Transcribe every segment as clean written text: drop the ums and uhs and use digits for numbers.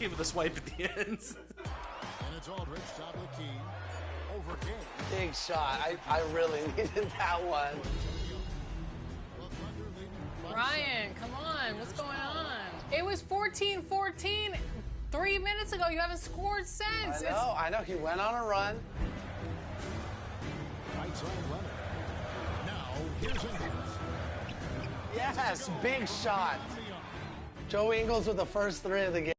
Give it a swipe at the end. And it's Aldridge, top of the key. Over game. Big shot. I really needed that one. Ryan, come on. What's going on? It was 14-14 3 minutes ago. You haven't scored since. I know. He went on a run. Right side Leonard. Now, here's Ingles. Yes, big shot. Joe Ingles with the first 3 of the game.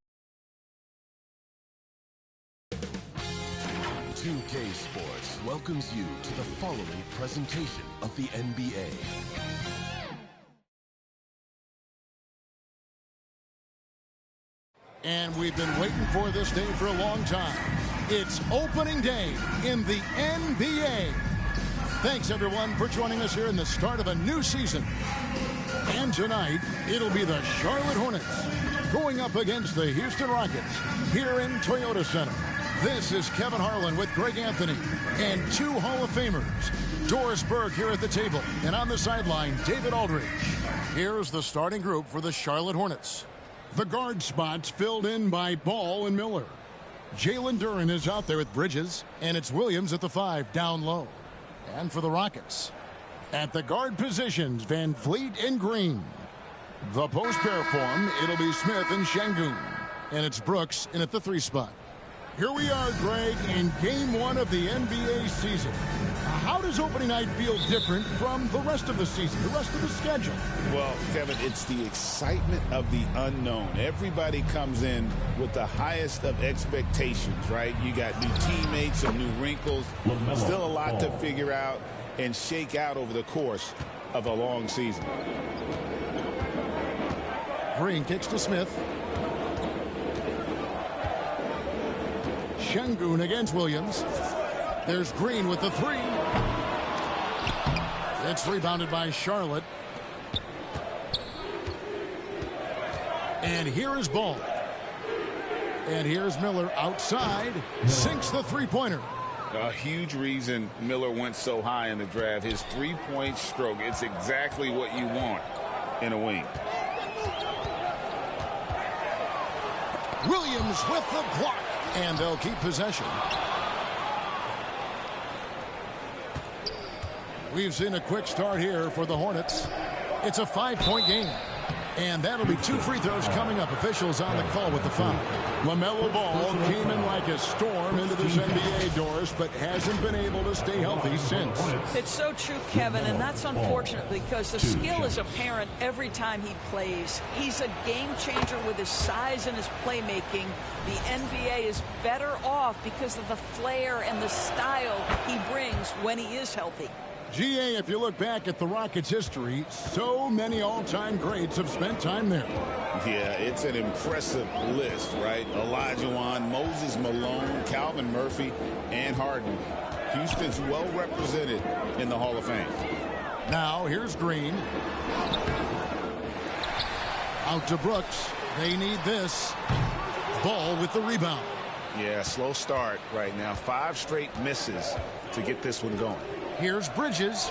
2K Sports welcomes you to the following presentation of the NBA. And we've been waiting for this day for a long time. It's opening day in the NBA. Thanks, everyone, for joining us here in the start of a new season. And tonight, it'll be the Charlotte Hornets going up against the Houston Rockets here in Toyota Center. This is Kevin Harlan with Greg Anthony and 2 Hall of Famers. Doris Berg here at the table, and on the sideline, David Aldridge. Here's the starting group for the Charlotte Hornets. The guard spots filled in by Ball and Miller. Jalen Duren is out there with Bridges, and it's Williams at the 5 down low. And for the Rockets, at the guard positions, Van Vliet and Green. The post pair form, it'll be Smith and Şengün. And it's Brooks in at the 3 spot. Here we are, Greg, in game 1 of the NBA season. How does opening night feel different from the rest of the season, the rest of the schedule? Well, Kevin, it's the excitement of the unknown. Everybody comes in with the highest of expectations, right? You got new teammates, some new wrinkles, still a lot to figure out and shake out over the course of a long season. Green kicks to Smith. Şengün against Williams. There's Green with the 3. It's rebounded by Charlotte. And here is Ball. And here's Miller outside. Sinks the 3-pointer. A huge reason Miller went so high in the draft. His 3-point stroke. It's exactly what you want in a wing. Williams with the block. And they'll keep possession. We've seen a quick start here for the Hornets. It's a 5-point game. And that'll be 2 free throws coming up. Officials on the call with the foul. LaMelo Ball came in like a storm into this NBA, Doris, but hasn't been able to stay healthy since. It's so true, Kevin, and that's unfortunate because the skill is apparent every time he plays. He's a game changer with his size and his playmaking. The NBA is better off because of the flair and the style he brings when he is healthy. GA, if you look back at the Rockets' history, so many all-time greats have spent time there. Yeah, it's an impressive list, right? Olajuwon, Moses Malone, Calvin Murphy, and Harden. Houston's well represented in the Hall of Fame. Now, here's Green. Out to Brooks. They need this. Ball with the rebound. Yeah, slow start right now. 5 straight misses to get this one going. Here's Bridges.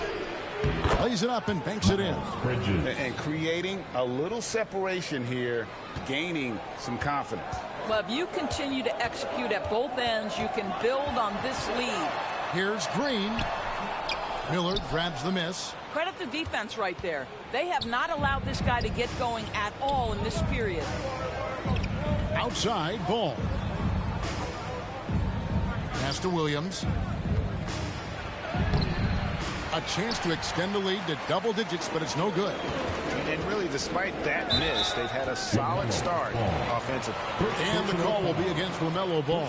Plays it up and banks it in. And creating a little separation here, gaining some confidence. Well, if you continue to execute at both ends, you can build on this lead. Here's Green. Miller grabs the miss. Credit the defense right there. They have not allowed this guy to get going at all in this period. Outside, Ball. Pass to Williams. A chance to extend the lead to double digits, but it's no good. And really, despite that miss, they've had a solid start offensively. And the call will be against LaMelo Ball.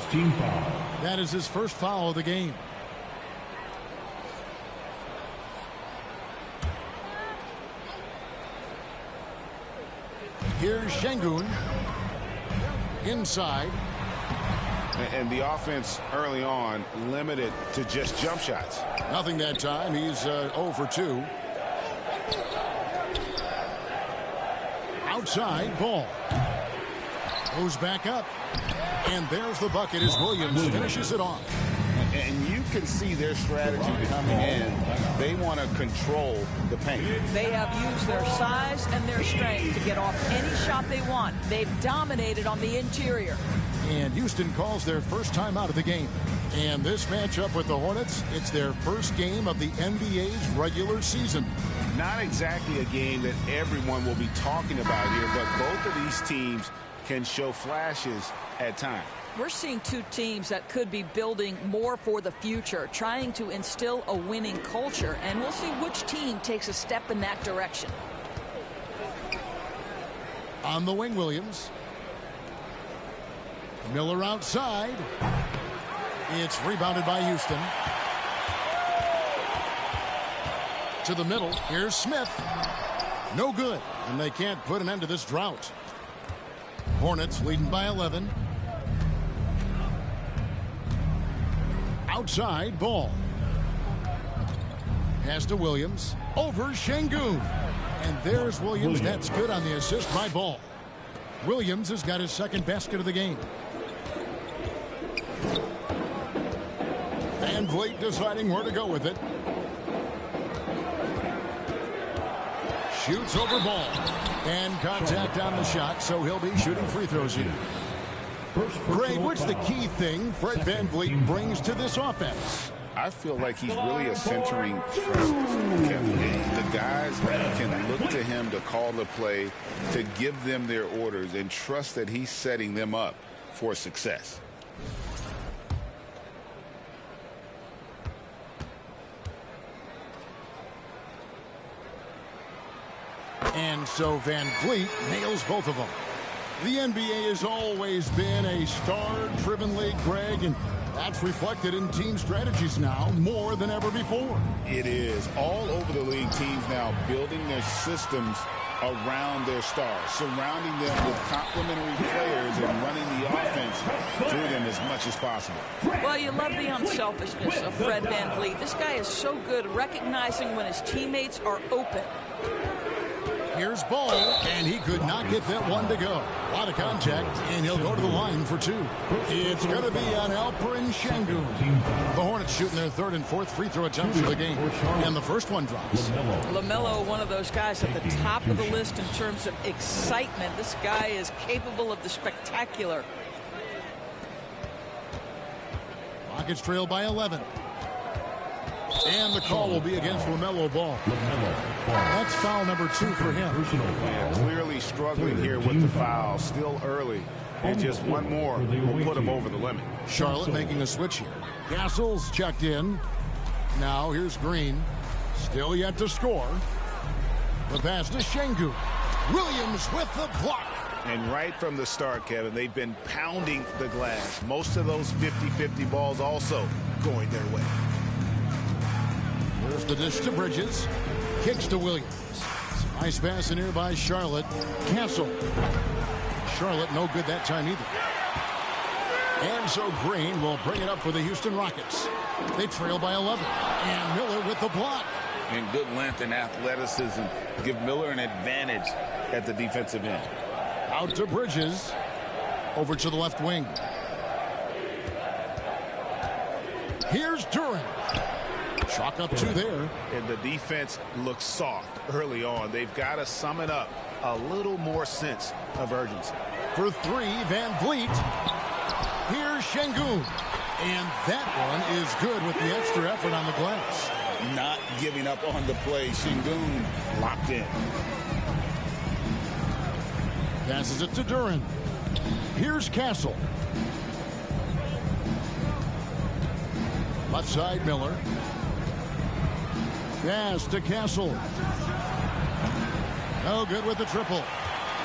That is his first foul of the game. Here's Şengün. Inside. And the offense early on limited to just jump shots. Nothing that time. He's 0 for 2. Outside, Ball. Goes back up. And there's the bucket as Williams finishes it off. And you can see their strategy coming in. They want to control the paint. They have used their size and their strength to get off any shot they want. They've dominated on the interior. And Houston calls their first time out of the game. And this matchup with the Hornets, it's their first game of the NBA's regular season. Not exactly a game that everyone will be talking about here, but both of these teams can show flashes at times. We're seeing two teams that could be building more for the future, trying to instill a winning culture, and we'll see which team takes a step in that direction. On the wing, Williams. Miller outside. It's rebounded by Houston. To the middle. Here's Smith. No good. And they can't put an end to this drought. Hornets leading by 11. Outside, Ball. Pass to Williams. Over Şengün. And there's Williams. That's good on the assist by Ball. Williams has got his second basket of the game. Van Vliet deciding where to go with it. Shoots over Ball. And contact on the shot, so he'll be shooting free throws here. Greg, what's the key thing Fred Van Vliet brings to this offense? I feel like he's really a centering presence. The guys can look to him to call the play, to give them their orders, and trust that he's setting them up for success. And so Van Vliet nails both of them. The NBA has always been a star-driven league, Greg, and that's reflected in team strategies now more than ever before. It is. All over the league, teams now building their systems around their stars, surrounding them with complementary players and running the offense through them as much as possible. Well, you love the unselfishness of Fred Van Vliet. This guy is so good recognizing when his teammates are open. Here's Ball, and he could not get that one to go. A lot of contact, and he'll go to the line for two. It's going to be on Alperen Şengün. The Hornets shooting their third and fourth free throw attempts of the game, and the first one drops. LaMelo, one of those guys at the top of the list in terms of excitement. This guy is capable of the spectacular. Rockets trail by 11. And the call will be against LaMelo Ball. That's foul number 2 for him. Yeah, clearly struggling here with the foul. Still early. And just one more will put him over the limit. Charlotte making a switch here. Castle's checked in. Now here's Green. Still yet to score. The pass to Şengün. Williams with the block. And right from the start, Kevin, they've been pounding the glass. Most of those 50-50 balls also going their way. There's the dish to Bridges. Kicks to Williams. Nice pass in here by Charlotte. Castle. Charlotte no good that time either. And so Green will bring it up for the Houston Rockets. They trail by 11. And Miller with the block. And good length and athleticism give Miller an advantage at the defensive end. Out to Bridges. Over to the left wing. Here's Duran. Chalk up 2 there. And the defense looks soft early on. They've got to sum it up. A little more sense of urgency. For 3, Van Vliet. Here's Şengün. And that one is good with the extra effort on the glass. Not giving up on the play. Şengün locked in. Passes it to Duran. Here's Castle. Left side, Miller. Pass to Castle. No good with the triple.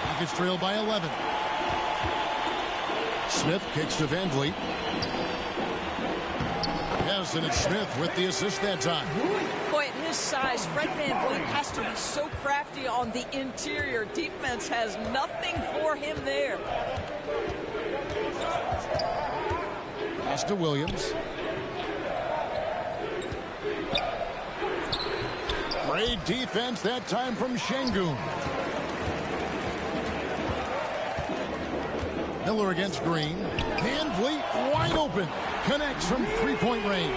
Rockets trail by 11. Smith kicks to Van Vliet. Yes, and it's Smith with the assist that time. Boy, at his size, Fred Van Vliet has to be so crafty on the interior. Defense has nothing for him there. Pass to Williams. Great defense that time from Şengün. Miller against Green. Van Vliet wide open. connects from three-point range.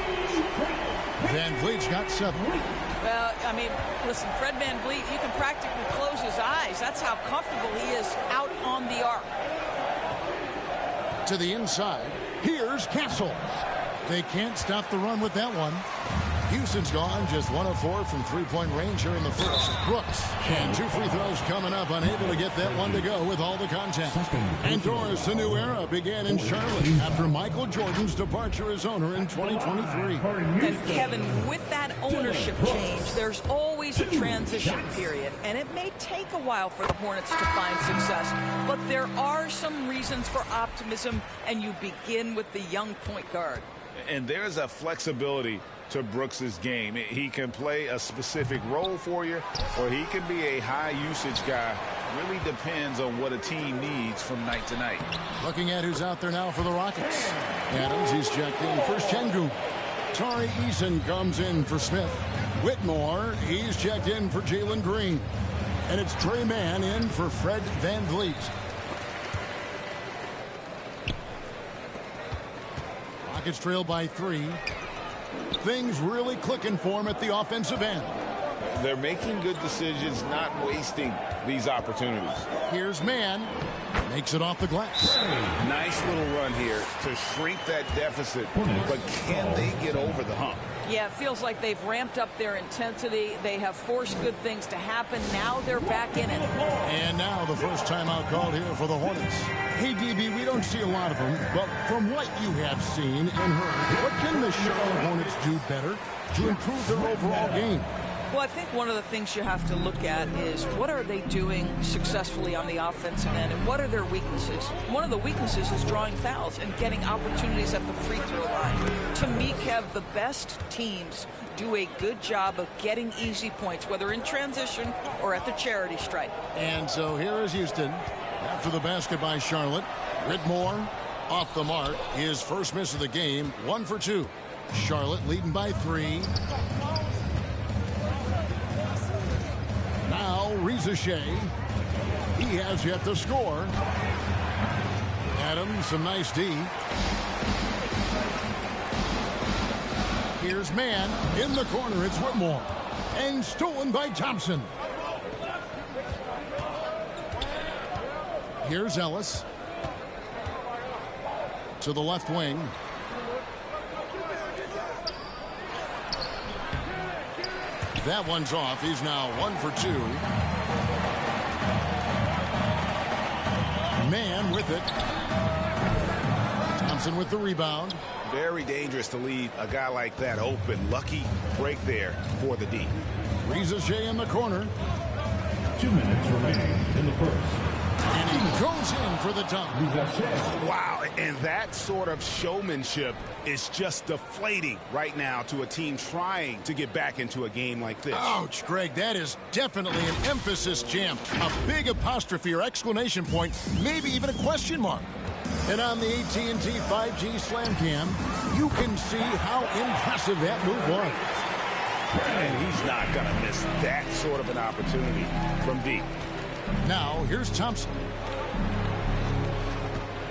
Van Vliet's got 7. Well, I mean, listen, Fred VanVleet, you can practically close his eyes. That's how comfortable he is out on the arc. To the inside, here's Castles. They can't stop the run with that one. Houston's gone just 1 of 4 from three-point range here in the first. Brooks, and 2 free throws coming up, unable to get that one to go with all the contact. And Doris, a new era began in Charlotte after Michael Jordan's departure as owner in 2023. And Kevin, with that ownership change, there's always a transition period, and it may take a while for the Hornets to find success, but there are some reasons for optimism, and you begin with the young point guard. And there's a flexibility to Brooks's game. He can play a specific role for you, or he can be a high-usage guy. Really depends on what a team needs from night to night. Looking at who's out there now for the Rockets. Adams, he's checked in for Şengün. Tari Eason comes in for Smith. Whitmore, he's checked in for Jalen Green. And it's Tre Mann in for Fred VanVleet. Rockets trail by 3. Things really clicking for him at the offensive end. They're making good decisions, not wasting these opportunities. Here's Mann. Makes it off the glass. Nice little run here to shrink that deficit, but can they get over the hump? Yeah, it feels like they've ramped up their intensity. They have forced good things to happen. Now they're back in it. And now the first timeout called here for the Hornets. Hey, DB, we don't see a lot of them, but from what you have seen and heard, what can the Charlotte Hornets do better to improve their overall game? Well, I think one of the things you have to look at is what are they doing successfully on the offensive end and what are their weaknesses? One of the weaknesses is drawing fouls and getting opportunities at the free throw line. To me, Kev, the best teams do a good job of getting easy points, whether in transition or at the charity stripe. And so here is Houston after the basket by Charlotte. Whitmore off the mark. His first miss of the game, 1 for 2. Charlotte leading by 3. Now, Reza Shea. He has yet to score. Adams, some nice D. Here's Mann. In the corner, it's Whitmore. And stolen by Thompson. Here's Ellis. To the left wing. That one's off. He's now 1 for 2. Mann with it. Thompson with the rebound. Very dangerous to leave a guy like that open. Lucky break there for the D. Reza Shea in the corner. 2 minutes remaining in the first. And he goes in for the dunk. Wow, and that sort of showmanship is just deflating right now to a team trying to get back into a game like this. Ouch, Greg, that is definitely an emphasis jam. A big apostrophe or exclamation point, maybe even a question mark. And on the AT&T 5G Slam Cam, you can see how impressive that move was. And he's not going to miss that sort of an opportunity from deep. Now, here's Thompson.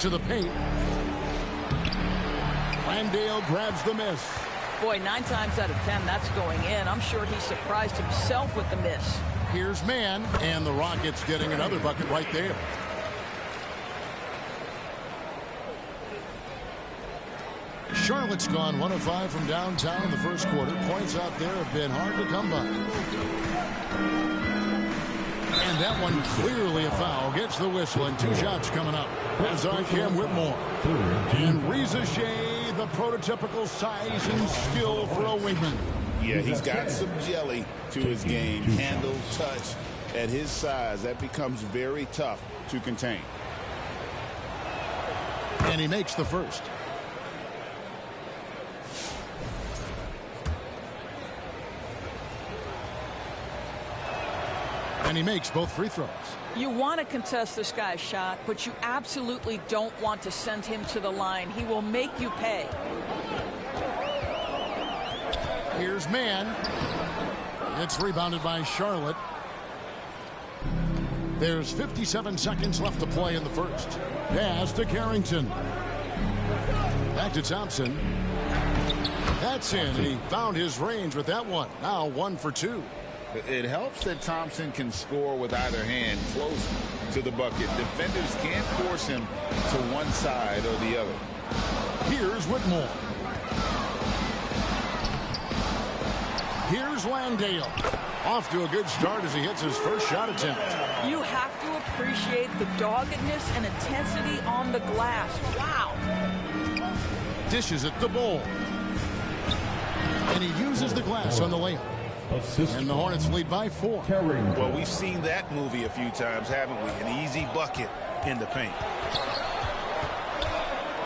To the paint. Landale grabs the miss. Boy, 9 times out of 10, that's going in. I'm sure he surprised himself with the miss. Here's Mann, and the Rockets getting another bucket right there. Charlotte's gone 1 of 5 from downtown in the first quarter. Points out there have been hard to come by. And that one clearly a foul. Gets the whistle, and 2 shots coming up. As on Cam Whitmore. And Reza Shea, the prototypical size and skill for a wingman. Yeah, he's got some jelly to his game. Handle, touch. At his size, that becomes very tough to contain. And he makes the first. And he makes both free throws. You want to contest this guy's shot, but you absolutely don't want to send him to the line. He will make you pay. Here's Mann. It's rebounded by Charlotte. There's 57 seconds left to play in the first. Pass to Carrington. Back to Thompson. That's in, and he found his range with that one. Now 1 for 2. It helps that Thompson can score with either hand close to the bucket. Defenders can't force him to one side or the other. Here's Whitmore. Here's Landale. Off to a good start as he hits his first shot attempt. You have to appreciate the doggedness and intensity on the glass. Wow. Dishes it to Bowl. And he uses the glass on the layup. And the Hornets lead by 4. Well, we've seen that movie a few times, haven't we? An easy bucket in the paint.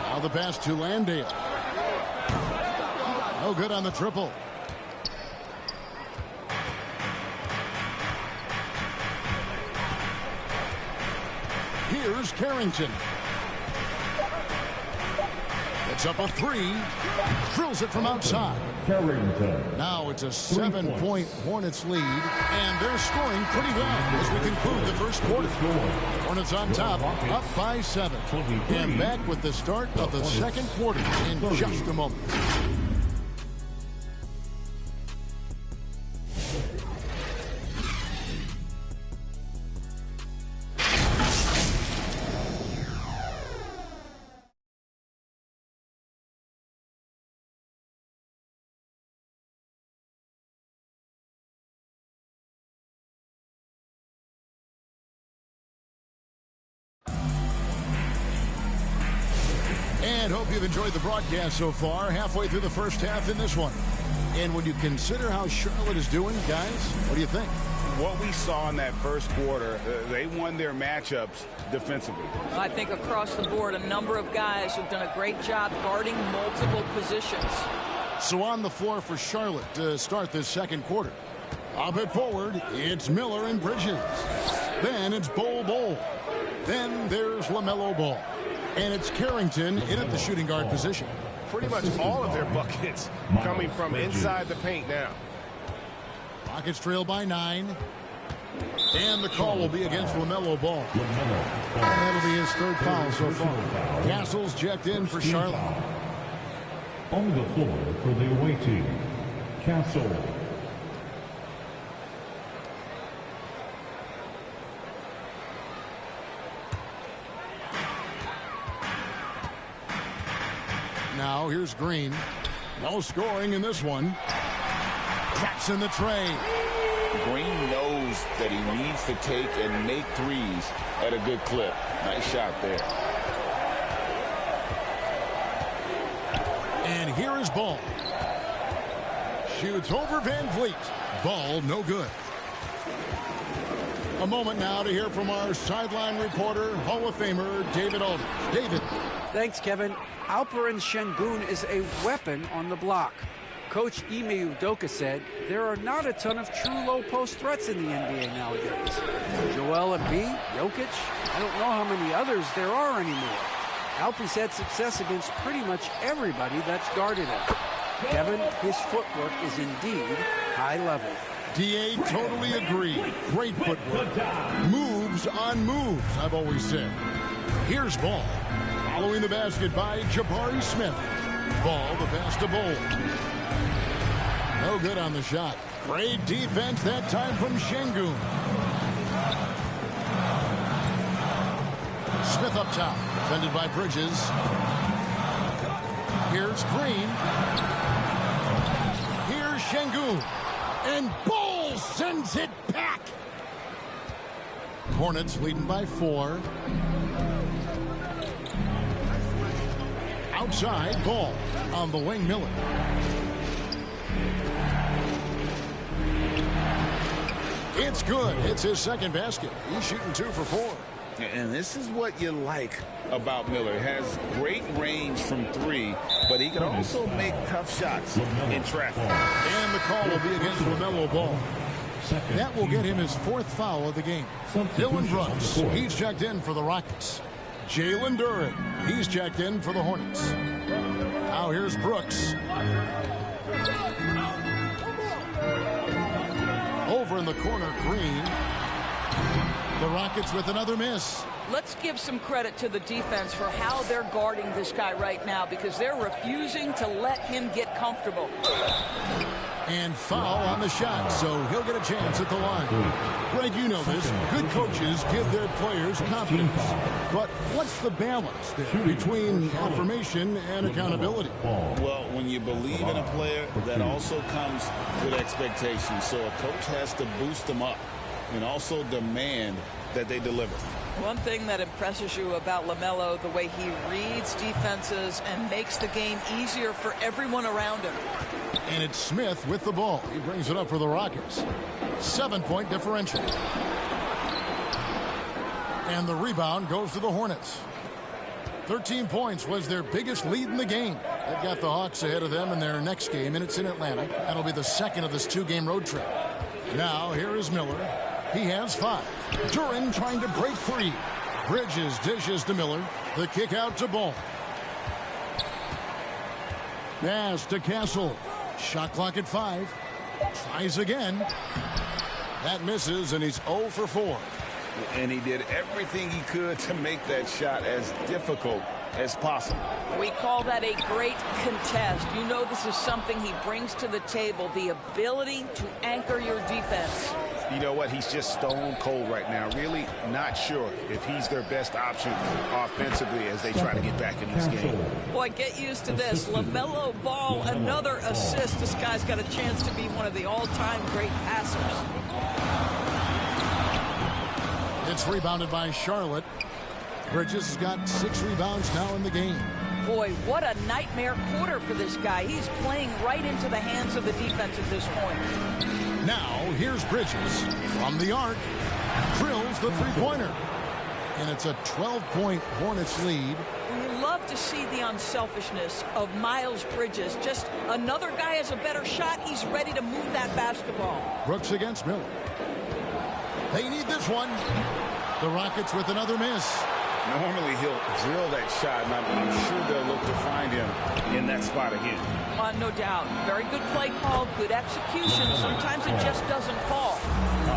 Now the pass to Landale. No good on the triple. Here's Carrington. It's up a 3. Drills it from outside. Carrington. Now it's a 7-point Hornets lead, and they're scoring pretty well as we conclude the first quarter. Hornets on top, up by 7. And back with the start of the second quarter in just a moment. And hope you've enjoyed the broadcast so far. Halfway through the first half in this one. And when you consider how Charlotte is doing, guys, what do you think? What we saw in that first quarter, they won their matchups defensively. I think across the board, a number of guys have done a great job guarding multiple positions. So on the floor for Charlotte to start this second quarter. Up it forward, it's Miller and Bridges. Then it's Bowl. Then there's LaMelo Ball. And it's Carrington in at the shooting guard position. Pretty much all of their buckets coming from inside the paint now. Rockets trail by 9. And the call will be against LaMelo Ball. And that'll be his third foul so far. Castle's checked in for Charlotte. On the floor for the away team, Castle. Now here's Green. No scoring in this one. Traps in the tray. Green knows that he needs to take and make threes at a good clip. Nice shot there. And here is Ball. Shoots over Van Vliet. Ball no good. A moment now to hear from our sideline reporter, Hall of Famer David Aldridge. David. Thanks, Kevin. Alperen Şengün is a weapon on the block. Coach Ime Udoka said there are not a ton of true low-post threats in the NBA nowadays. Joel Embiid, Jokic, I don't know how many others there are anymore. Alpy's had success against pretty much everybody that's guarded him. Kevin, his footwork is indeed high level. DA totally agree. Great footwork. Moves on moves, I've always said. Here's Ball. Following the basket by Jabari Smith. Ball, the pass to Bowl. No good on the shot. Great defense that time from Şengün. Smith up top. Defended by Bridges. Here's Green. Here's Şengün. And Bowl sends it back. Hornets leading by 4. Outside, Ball on the wing, Miller. It's good. It's his second basket. He's shooting 2 for 4. And this is what you like about Miller. He has great range from 3, but he can also make tough shots in traffic. And the call will be against LaMelo Ball. That will get him his 4th foul of the game. Dylan Brooks, he's checked in for the Rockets. Jalen Duren, he's checked in for the Hornets. Now here's Brooks. Over in the corner, Green. The Rockets with another miss. Let's give some credit to the defense for how they're guarding this guy right now, because they're refusing to let him get comfortable. And foul on the shot, so he'll get a chance at the line. Greg, you know this. Good coaches give their players confidence. But what's the balance there between affirmation and accountability? Well, when you believe in a player, that also comes with expectations. So a coach has to boost them up and also demand that they deliver. One thing that impresses you about LaMelo, the way he reads defenses and makes the game easier for everyone around him. And it's Smith with the ball. He brings it up for the Rockets. 7-point differential. And the rebound goes to the Hornets. 13 points was their biggest lead in the game. They've got the Hawks ahead of them in their next game, and it's in Atlanta. That'll be the second of this 2-game road trip. Now, here is Miller. He has 5. Duran trying to break free. Bridges dishes to Miller. The kick out to Ball. Pass to Castle. Shot clock at 5. Tries again. That misses, and he's 0 for 4. And he did everything he could to make that shot as difficult as possible. We call that a great contest. You know, this is something he brings to the table, the ability to anchor your defense. You know what? He's just stone cold right now. Really not sure if he's their best option offensively as they try to get back in this game. Boy, get used to this. LaMelo Ball, another assist. This guy's got a chance to be one of the all-time great passers. It's rebounded by Charlotte. Bridges has got 6 rebounds now in the game. Boy, what a nightmare quarter for this guy. He's playing right into the hands of the defense at this point. Now, here's Bridges from the arc. Drills the three-pointer. And it's a 12-point Hornets lead. We love to see the unselfishness of Miles Bridges. Just another guy has a better shot. He's ready to move that basketball. Brooks against Miller. They need this one. The Rockets with another miss. Normally he'll drill that shot, and I'm sure they'll look to find him in that spot again. No doubt. Very good play call, good execution. Sometimes it just doesn't fall.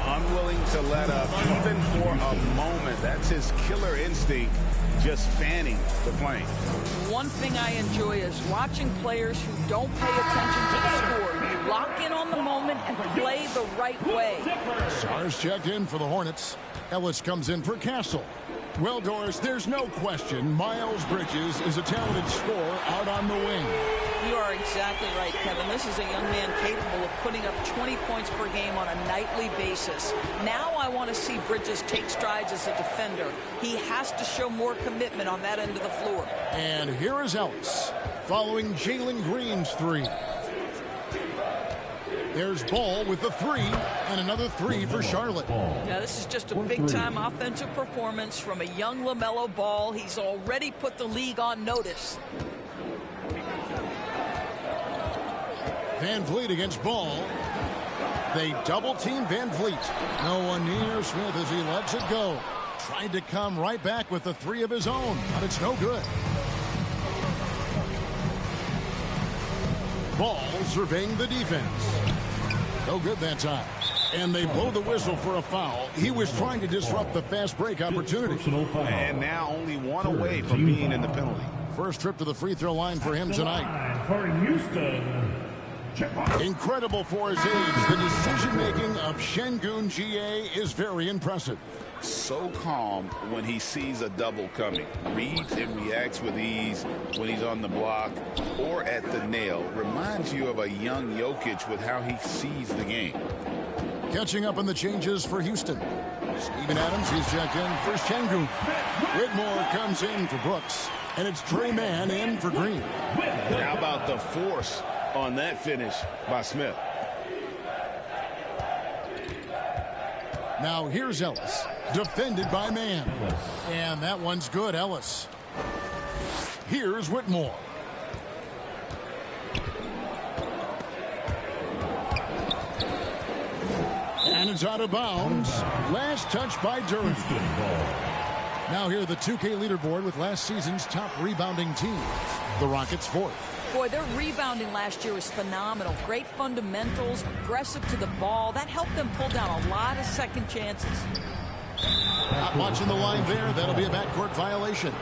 Unwilling to let up even for a moment. That's his killer instinct, just fanning the flame. One thing I enjoy is watching players who don't pay attention to the score. Lock in on the moment and play the right way. Sars checked in for the Hornets. Ellis comes in for Castle. Well, Doris, there's no question Miles Bridges is a talented scorer out on the wing. You are exactly right, Kevin. This is a young man capable of putting up 20 points per game on a nightly basis. Now I want to see Bridges take strides as a defender. He has to show more commitment on that end of the floor. And here is Ellis following Jalen Green's 3. There's Ball with the 3, and another 3 for Charlotte. Now, this is just a big-time offensive performance from a young LaMelo Ball. He's already put the league on notice. Van Vliet against Ball. They double-team Van Vliet. No one near Smith as he lets it go. Tried to come right back with the 3 of his own, but it's no good. Ball surveying the defense. No good that time. And they blow the whistle for a foul. He was trying to disrupt the fast break opportunity. And now only 1 away from being in the penalty. First trip to the free throw line for him tonight. For Houston. Incredible for his age. The decision-making of Şengün GA is very impressive. So calm when he sees a double coming. Reads and reacts with ease when he's on the block or at the nail. Reminds you of a young Jokic with how he sees the game. Catching up on the changes for Houston. Steven Adams, he's checked in for Şengün. Whitmore comes in for Brooks. And it's Trey Mann in for Green. How about the force on that finish by Smith? Now here's Ellis, defended by Mann. And that one's good, Ellis. Here's Whitmore. And it's out of bounds. Last touch by Duran. Now here the 2K leaderboard with last season's top rebounding team. The Rockets 4th. Boy, their rebounding last year was phenomenal. Great fundamentals, aggressive to the ball. That helped them pull down a lot of second chances. Not watching the line there. That'll be a backcourt violation.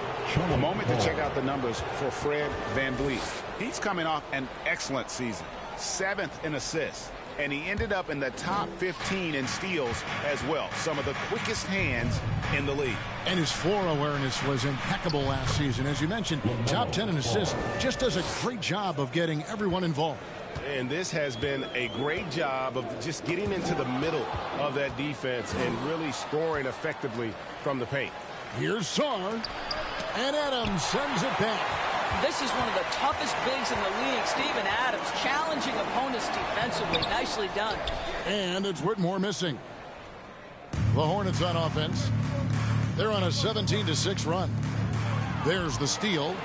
A moment to check out the numbers for Fred VanVleet. He's coming off an excellent season. 7th in assists. And he ended up in the top 15 in steals as well. Some of the quickest hands in the league. And his floor awareness was impeccable last season. As you mentioned, top 10 in assists. Just does a great job of getting everyone involved. And this has been a great job of just getting into the middle of that defense and really scoring effectively from the paint. Here's Sarr. And Adams sends it back. This is one of the toughest bigs in the league. Steven Adams challenging opponents defensively. Nicely done. And it's Whitmore missing. The Hornets on offense. They're on a 17-6 run. There's the steal.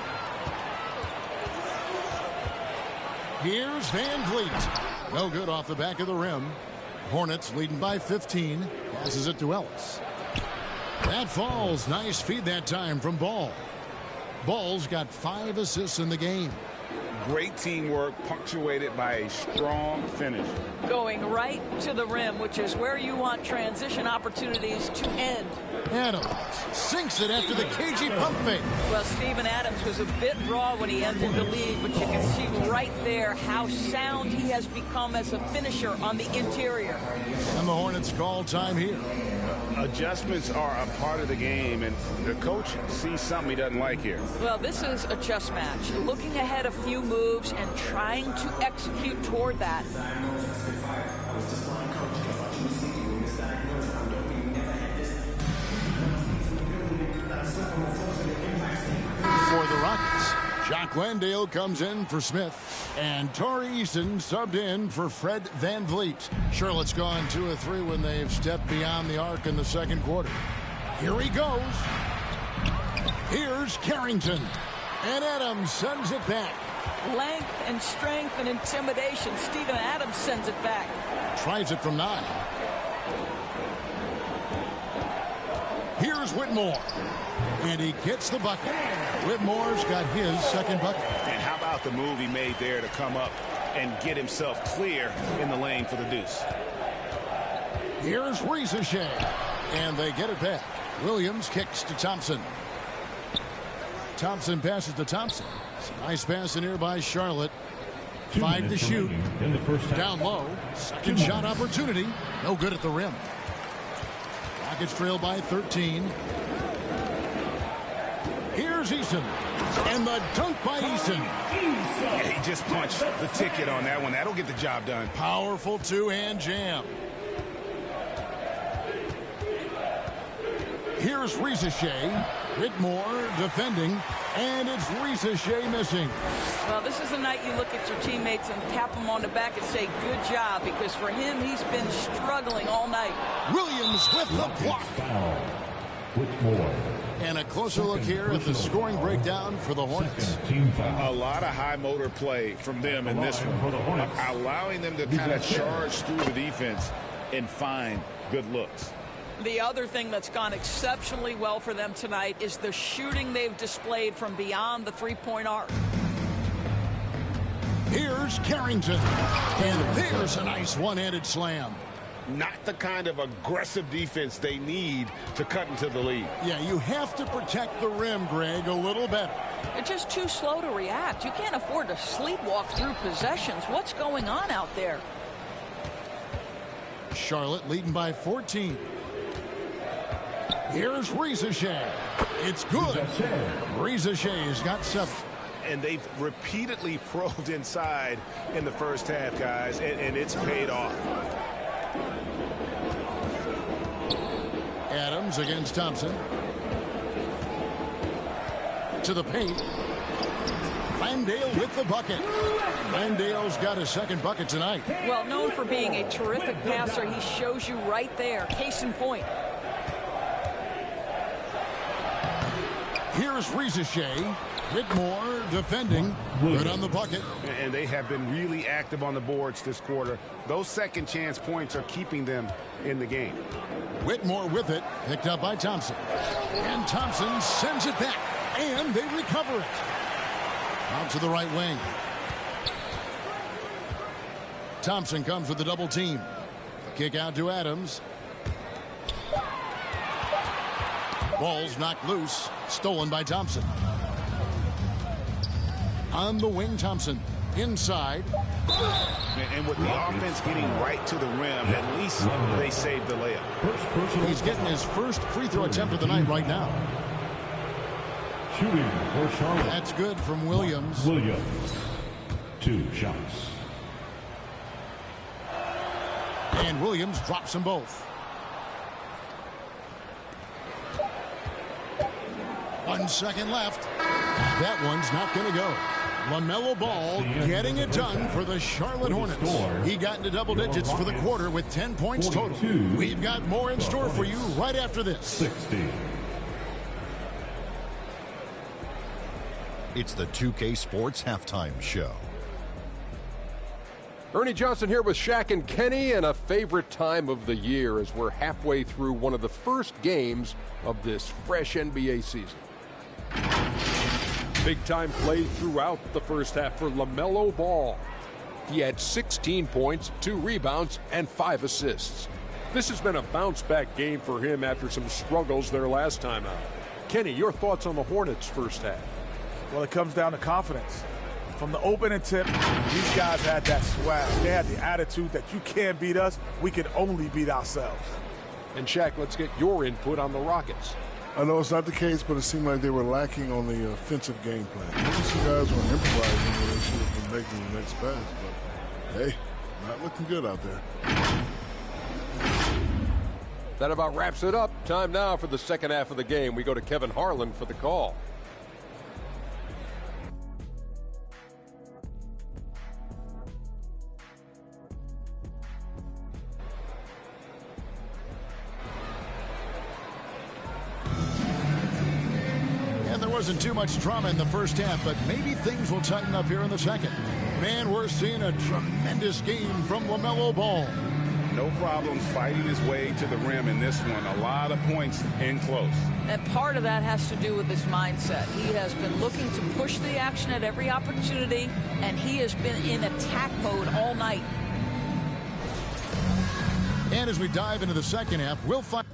Here's VanVleet. No good off the back of the rim. Hornets leading by 15. Passes it to Ellis. That falls. Nice feed that time from Ball. Ball's got 5 assists in the game. Great teamwork punctuated by a strong finish. Going right to the rim, which is where you want transition opportunities to end. Adams sinks it after the cagey pump fake. Well, Steven Adams was a bit raw when he entered the league, but you can see right there how sound he has become as a finisher on the interior. And the Hornets call time here. Adjustments are a part of the game, and the coach sees something he doesn't like here. Well, this is a chess match. Looking ahead a few moves and trying to execute toward that. For the Rockets, Jacques Landale comes in for Smith, and Torrey Eason subbed in for Fred VanVleet. Charlotte's gone 2 of 3 when they've stepped beyond the arc in the second quarter. Here he goes. Here's Carrington, and Adams sends it back. Length and strength and intimidation. Steven Adams sends it back. Tries it from 9. Here's Whitmore. And he gets the bucket. Whitmore's got his second bucket. And how about the move he made there to come up and get himself clear in the lane for the deuce. Here's Risacher. And they get it back. Williams kicks to Thompson. Thompson passes to Thompson. It's a nice pass in here by Charlotte. 5 to shoot. In the first half. Down low. Second shot opportunity. No good at the rim. Rockets trail by 13. Here's Eason. And the dunk by Eason. Yeah, he just punched the ticket on that one. That'll get the job done. Powerful two-hand jam. Here's Risacher. Whitmore defending. And it's Risacher missing. Well, this is the night you look at your teammates and tap them on the back and say, good job, because for him, he's been struggling all night. Williams with the block. Foul. Whitmore. And a closer look here at the scoring breakdown for the Hornets. Team foul. A lot of high motor play from them in this one. Allowing them to kind of charge through the defense and find good looks. The other thing that's gone exceptionally well for them tonight is the shooting they've displayed from beyond the three-point arc. Here's Carrington. And there's a nice one-handed slam. Not the kind of aggressive defense they need to cut into the lead. Yeah, you have to protect the rim, Greg, a little better. They're just too slow to react. You can't afford to sleepwalk through possessions. What's going on out there? Charlotte leading by 14. Here's Risacher. It's good. Risacher's got 7. And they've repeatedly probed inside in the first half, guys, and it's paid off. Adams against Thompson. To the paint. Landale with the bucket. Landale's got his second bucket tonight. Well, known for being a terrific passer, he shows you right there. Case in point. Here's Risacher. Whitmore defending. Good on the bucket. And they have been really active on the boards this quarter. Those second chance points are keeping them in the game. Whitmore with it. Picked up by Thompson. And Thompson sends it back. And they recover it. Out to the right wing. Thompson comes with the double team. The kick out to Adams. Ball's knocked loose. Stolen by Thompson. On the wing, Thompson. Inside. And with the offense getting right to the rim, at least they saved the layup. He's getting his first free throw attempt of the night right now. Shooting for Charlotte. That's good from Williams. 2 shots. And Williams drops them both. 1 second left. That one's not going to go. LaMelo Ball getting it done for the Charlotte Hornets. He got into double digits for the quarter with 10 points total. We've got more in store for you right after this. 60. It's the 2K Sports Halftime Show. Ernie Johnson here with Shaq and Kenny, and a favorite time of the year as we're halfway through one of the first games of this fresh NBA season. Big-time play throughout the first half for LaMelo Ball. He had 16 points, 2 rebounds, and 5 assists. This has been a bounce-back game for him after some struggles their last time out. Kenny, your thoughts on the Hornets' first half? Well, it comes down to confidence. From the opening tip, these guys had that swag. They had the attitude that you can't beat us, we can only beat ourselves. And Shaq, let's get your input on the Rockets. I know it's not the case, but it seemed like they were lacking on the offensive game plan. Maybe some guys were improvising when they should have been making the next pass, but hey, not looking good out there. That about wraps it up. Time now for the second half of the game. We go to Kevin Harlan for the call. Wasn't too much drama in the first half, but maybe things will tighten up here in the second. Man, we're seeing a tremendous game from LaMelo Ball. No problem fighting his way to the rim in this one. A lot of points in close. And part of that has to do with his mindset. He has been looking to push the action at every opportunity, and he has been in attack mode all night. And as we dive into the second half, we'll find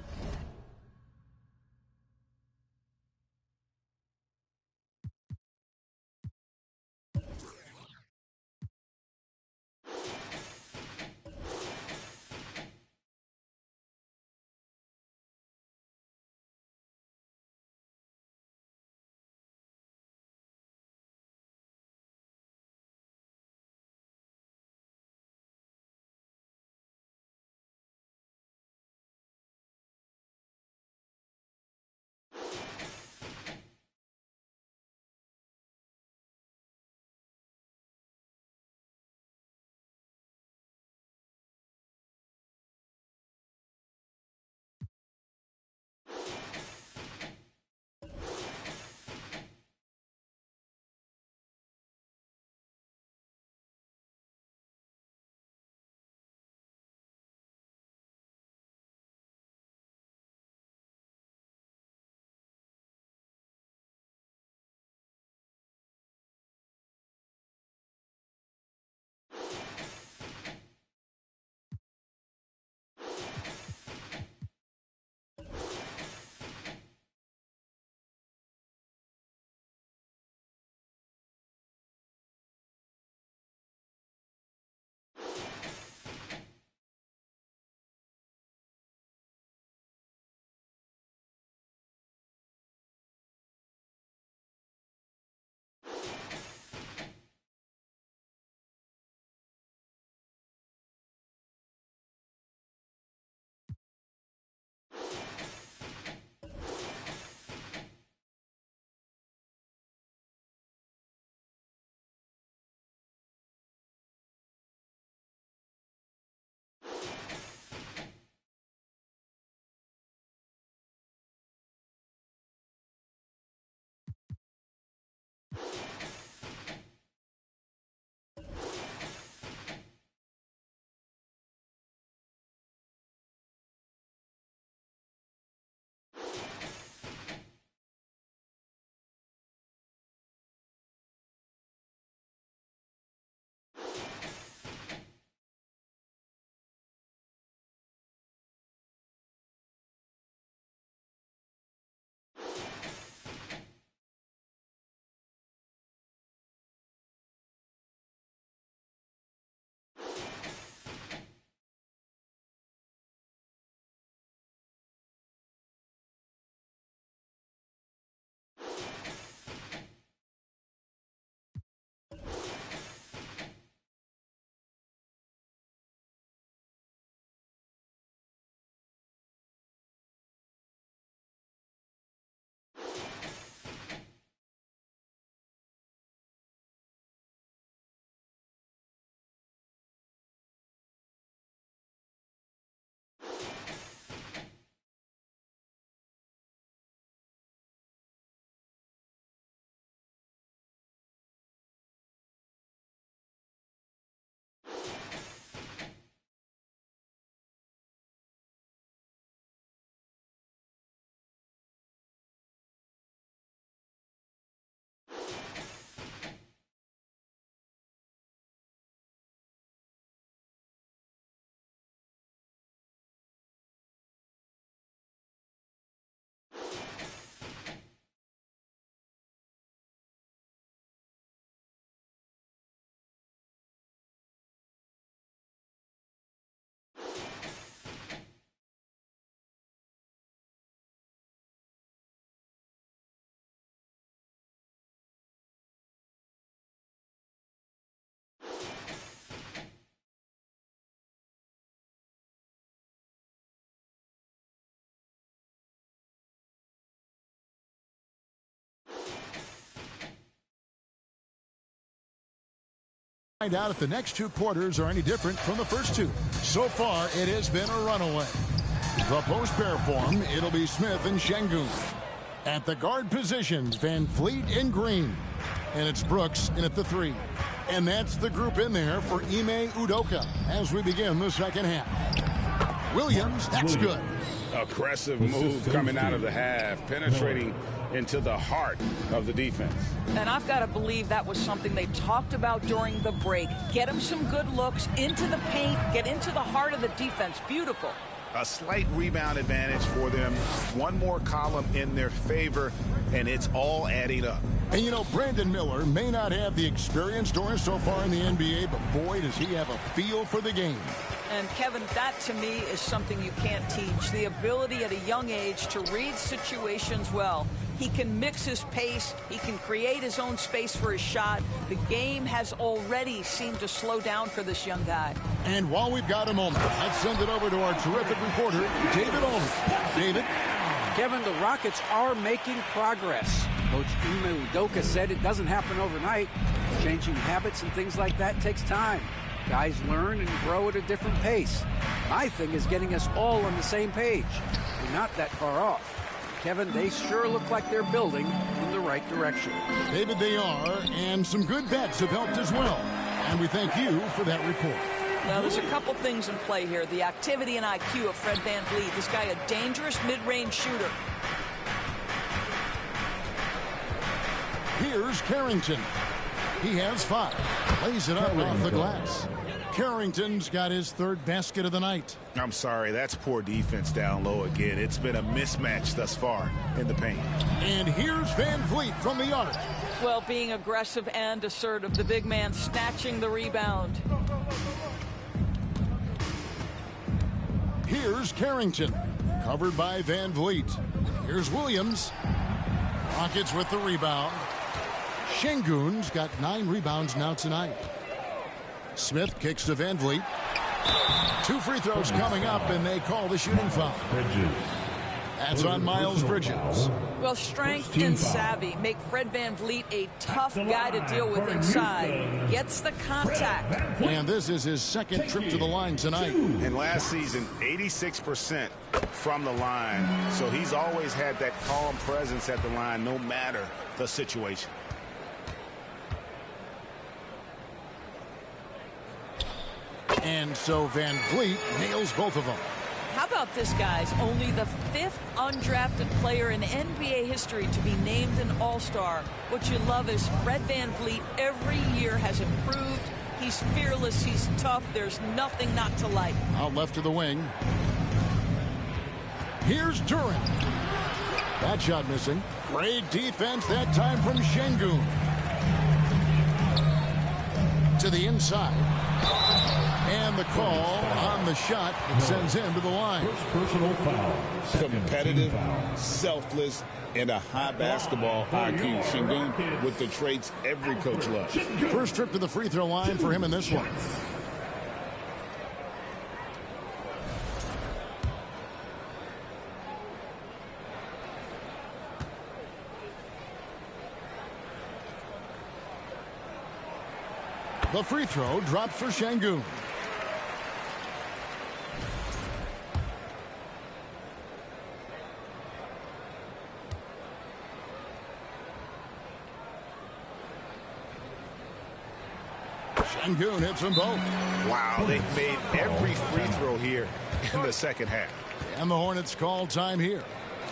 Find out if the next two quarters are any different from the first two. So far, it has been a runaway. The post pair form, it'll be Smith and Şengün. At the guard positions, Van Fleet and Green. And it's Brooks in at the 3. And that's the group in there for Ime Udoka as we begin the second half. Williams, that's good. Aggressive move coming out of the half, penetrating into the heart of the defense. And I've got to believe that was something they talked about during the break. Get him some good looks into the paint, get into the heart of the defense. Beautiful. A slight rebound advantage for them. One more column in their favor, and it's all adding up. And you know, Brandon Miller may not have the experience during so far in the NBA, but boy, does he have a feel for the game. And Kevin, that to me is something you can't teach. The ability at a young age to read situations well. He can mix his pace. He can create his own space for his shot. The game has already seemed to slow down for this young guy. And while we've got a moment, let's send it over to our terrific reporter, David Olney. David? Kevin, the Rockets are making progress. Coach Ime Udoka said it doesn't happen overnight. Changing habits and things like that takes time. Guys learn and grow at a different pace. My thing is getting us all on the same page. We're not that far off. Kevin, they sure look like they're building in the right direction. David, they are, and some good bets have helped as well. And we thank you for that report. Now, there's a couple things in play here. The activity and IQ of Fred VanVleet. This guy, a dangerous mid-range shooter. Here's Carrington. He has 5. Lays it up off the glass. Carrington's got his 3rd basket of the night. I'm sorry, that's poor defense down low again. It's been a mismatch thus far in the paint. And here's VanVleet from the arc. Well, being aggressive and assertive, the big man snatching the rebound. Here's Carrington, covered by VanVleet. Here's Williams. Rockets with the rebound. Şengün's got 9 rebounds now tonight. Smith kicks to VanVleet. 2 free throws coming up, and they call the shooting foul. That's on Miles Bridges. Well, strength and savvy make Fred VanVleet a tough guy to deal with inside. Gets the contact. And this is his 2nd trip to the line tonight. And last season, 86% from the line. So he's always had that calm presence at the line, no matter the situation. And so VanVleet nails both of them. How about this, guys? Only the 5th undrafted player in NBA history to be named an All-Star. What you love is Fred VanVleet every year has improved. He's fearless. He's tough. There's nothing not to like. Out left to the wing. Here's Durant. That shot missing. Great defense that time from Şengün. To the inside. And the call on the shot sends him to the line. Personal foul. Competitive, selfless, and a high basketball IQ. Şengün with the traits every coach loves. First trip to the free throw line for him in this one. The free throw dropped for Şengün. Şengün hits them both. Wow, they've made every free throw here in the second half. And the Hornets call time here.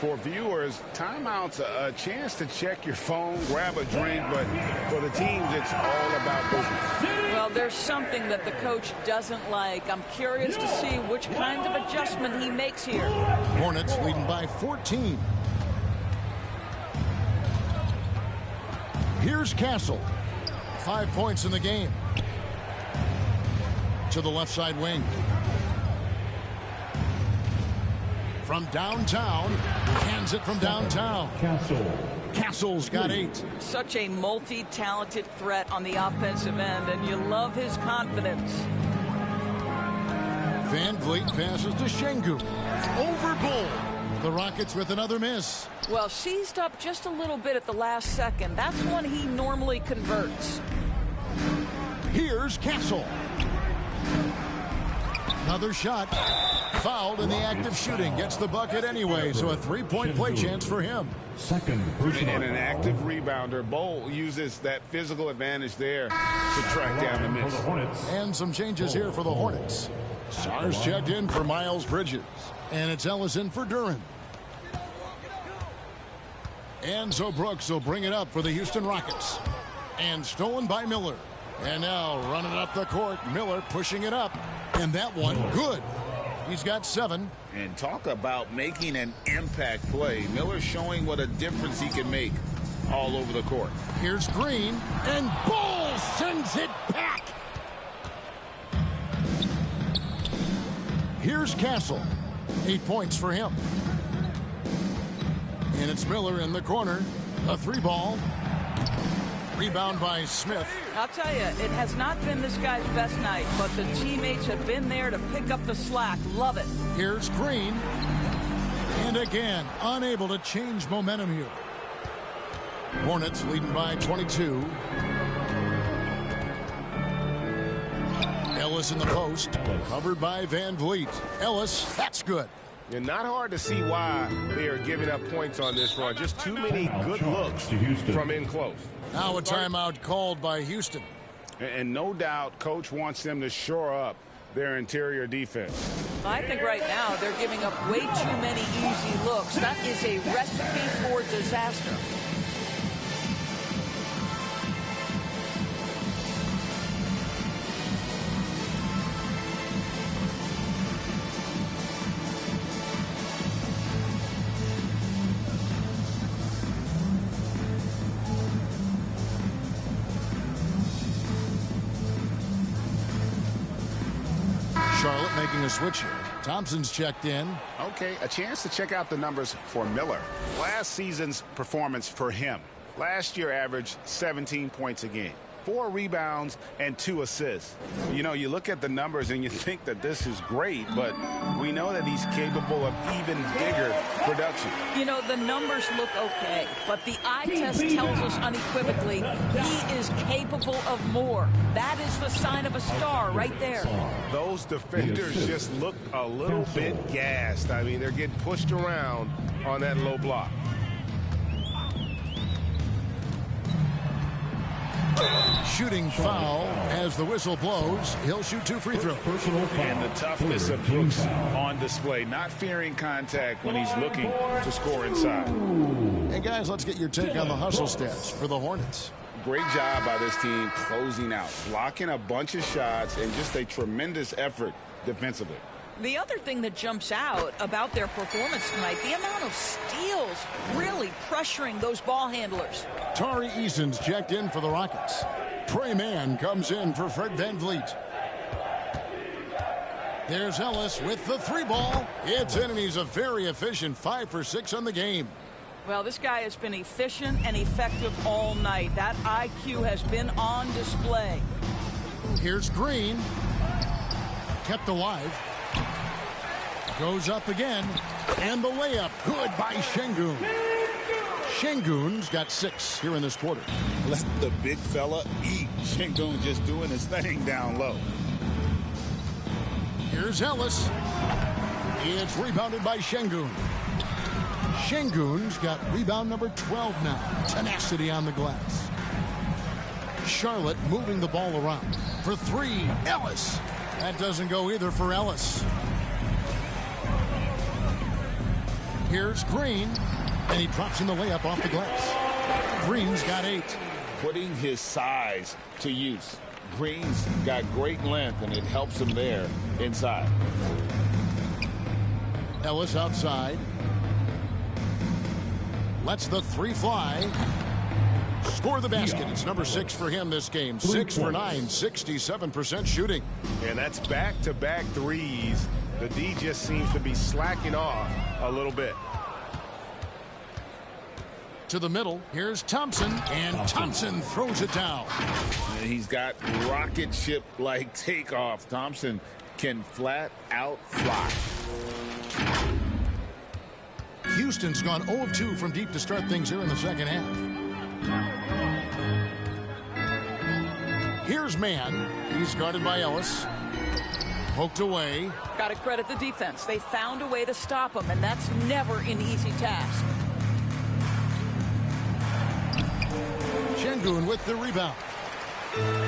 For viewers, timeout's a chance to check your phone, grab a drink, but for the teams, it's all about business. Well, there's something that the coach doesn't like. I'm curious to see which kind of adjustment he makes here. Hornets leading by 14. Here's Castle. 5 points in the game. To the left side wing. From downtown, hands it from downtown. Castle's got 8. Such a multi-talented threat on the offensive end, and you love his confidence. VanVleet passes to Şengün. Over Bull. The Rockets with another miss. Well, seized up just a little bit at the last second. That's when he normally converts. Here's Castle. Another shot. Fouled in the act of shooting. Gets the bucket anyway, so a three-point play chance for him. Second And an active rebounder. Bol uses that physical advantage there to track down the miss. And some changes here for the Hornets. Stars checked in for Miles Bridges. And it's Ellison for Duren. Enzo Brooks will bring it up for the Houston Rockets. And stolen by Miller. And now running up the court. Miller pushing it up. And that one good. He's got 7. And talk about making an impact play. Miller showing what a difference he can make all over the court. Here's Green. And Bol sends it back. Here's Castle. 8 points for him. And it's Miller in the corner. A 3-ball. Rebound by Smith. I'll tell you, it has not been this guy's best night, but the teammates have been there to pick up the slack. Love it. Here's Green. And again, unable to change momentum here. Hornets leading by 22. Ellis in the post. Covered by Van Vliet. Ellis, that's good. And not hard to see why they are giving up points on this run. Just too many good looks from in close. Now a timeout called by Houston. And no doubt coach wants them to shore up their interior defense. I think right now they're giving up way too many easy looks. That is a recipe for disaster. Charlotte making a switch here. Thompson's checked in. Okay, a chance to check out the numbers for Miller. Last season's performance for him. Last year averaged 17 points a game. 4 rebounds and 2 assists. You know, you look at the numbers and you think that this is great, but we know that he's capable of even bigger production. You know, the numbers look okay, but the eye test tells us unequivocally he is capable of more. That is the sign of a star right there. Those defenders just look a little bit gassed. I mean, they're getting pushed around on that low block. Shooting foul as the whistle blows. He'll shoot 2 free throws. And the toughness of Brooks on display, not fearing contact when he's looking to score inside. Hey guys, let's get your take on the hustle stats for the Hornets. Great job by this team closing out, blocking a bunch of shots, and just a tremendous effort defensively. The other thing that jumps out about their performance tonight, the amount of steals really pressuring those ball handlers. Tari Eason's checked in for the Rockets. Trey Mann comes in for Fred Van Vliet. There's Ellis with the 3-ball. It's in, and he's a very efficient 5 for 6 on the game. Well, this guy has been efficient and effective all night. That IQ has been on display. Here's Green. Kept alive. Goes up again. And the layup. Good by Şengün. Şengün's got 6 here in this quarter. Let the big fella eat. Şengün just doing his thing down low. Here's Ellis. It's rebounded by Şengün. Şengün's got rebound number 12 now. Tenacity on the glass. Charlotte moving the ball around. For 3, Ellis. That doesn't go either for Ellis. Here's Green, and he drops in the layup off the glass. Green's got 8. Putting his size to use. Green's got great length, and it helps him there inside. Ellis outside. Lets the 3 fly. Score the basket. It's number 6 for him this game. 6 for 9, 67% shooting. And that's back-to-back threes. The D just seems to be slacking off a little bit. To the middle. Here's Thompson. And Thompson throws it down. And he's got rocket ship-like takeoff. Thompson can flat out fly. Houston's gone 0 of 2 from deep to start things here in the second half. Here's Mann. He's guarded by Ellis. Poked away. Got to credit the defense. They found a way to stop him, and that's never an easy task. Şengün with the rebound.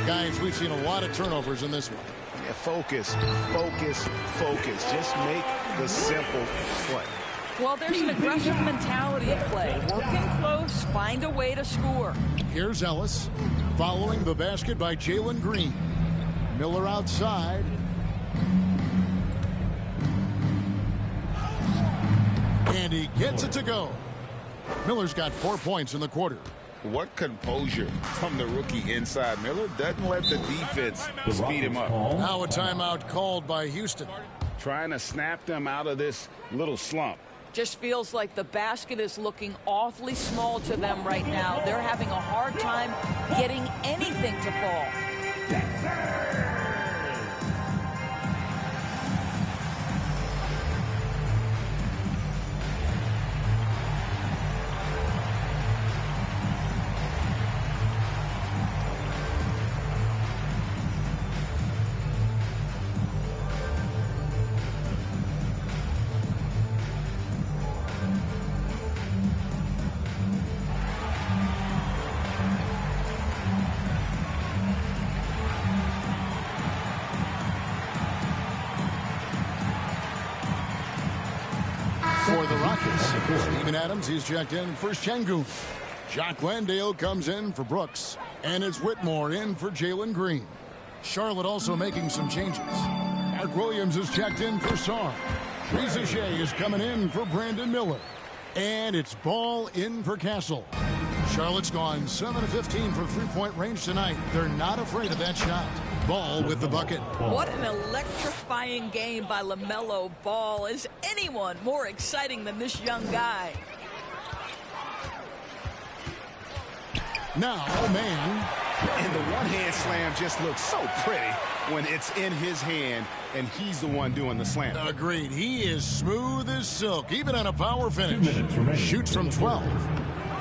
Guys, we've seen a lot of turnovers in this one. Yeah, focus, focus, focus. Just make the simple play. Well, there's an aggressive mentality at play. Working close, find a way to score. Here's Ellis, following the basket by Jalen Green. Miller outside. And he gets it to go. Miller's got 4 points in the quarter. What composure from the rookie inside. Miller doesn't let the defense speed him up. Now a timeout called by Houston. Trying to snap them out of this little slump. Just feels like the basket is looking awfully small to them right now. They're having a hard time getting anything to fall. For the Rockets, Steven Adams, he's checked in for Şengün. Jock Landale comes in for Brooks. And it's Whitmore in for Jalen Green. Charlotte also making some changes. Mark Williams is checked in for Sarr. Reza Shea is coming in for Brandon Miller. And it's Ball in for Castle. Charlotte's gone 7 of 15 for three-point range tonight. They're not afraid of that shot. Ball with the bucket. What an electrifying game by LaMelo Ball. Is anyone more exciting than this young guy? Now, man. And the one-hand slam just looks so pretty when it's in his hand and he's the one doing the slam. Agreed. He is smooth as silk, even on a power finish. Shoots from 12.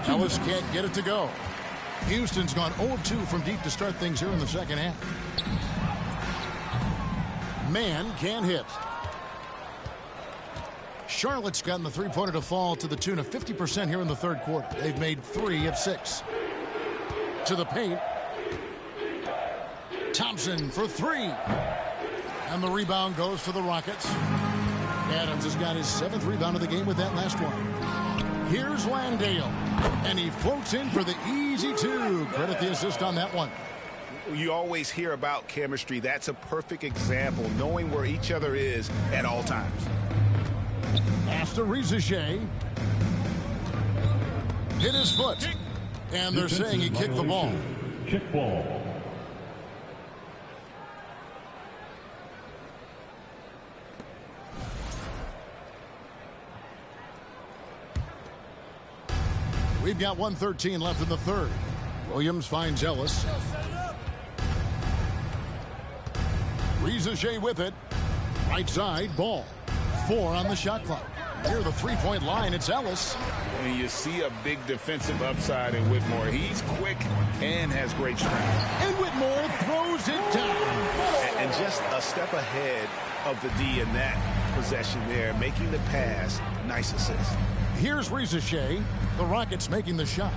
Ellis can't get it to go. Houston's gone 0 of 2 from deep to start things here in the second half. Man can't hit. Charlotte's gotten the three-pointer to fall to the tune of 50% here in the third quarter. They've made 3 of 6. To the paint. Thompson for 3. And the rebound goes to the Rockets. Adams has got his 7th rebound of the game with that last one. Here's Landale. And he floats in for the easy 2. Credit the assist on that one. You always hear about chemistry. That's a perfect example, knowing where each other is at all times. Pass to Reza Shea. Hit his foot. And they're saying he kicked the ball. Kick ball. We've got 1:13 left in the third. Williams finds Ellis. Reza Shea with it. Right side, Ball. 4 on the shot clock. Near the three-point line, it's Ellis. And you see a big defensive upside in Whitmore. He's quick and has great strength. And Whitmore throws it down. And just a step ahead of the D in that possession there, making the pass. Nice assist. Here's Reza Shea. The Rockets making the shot.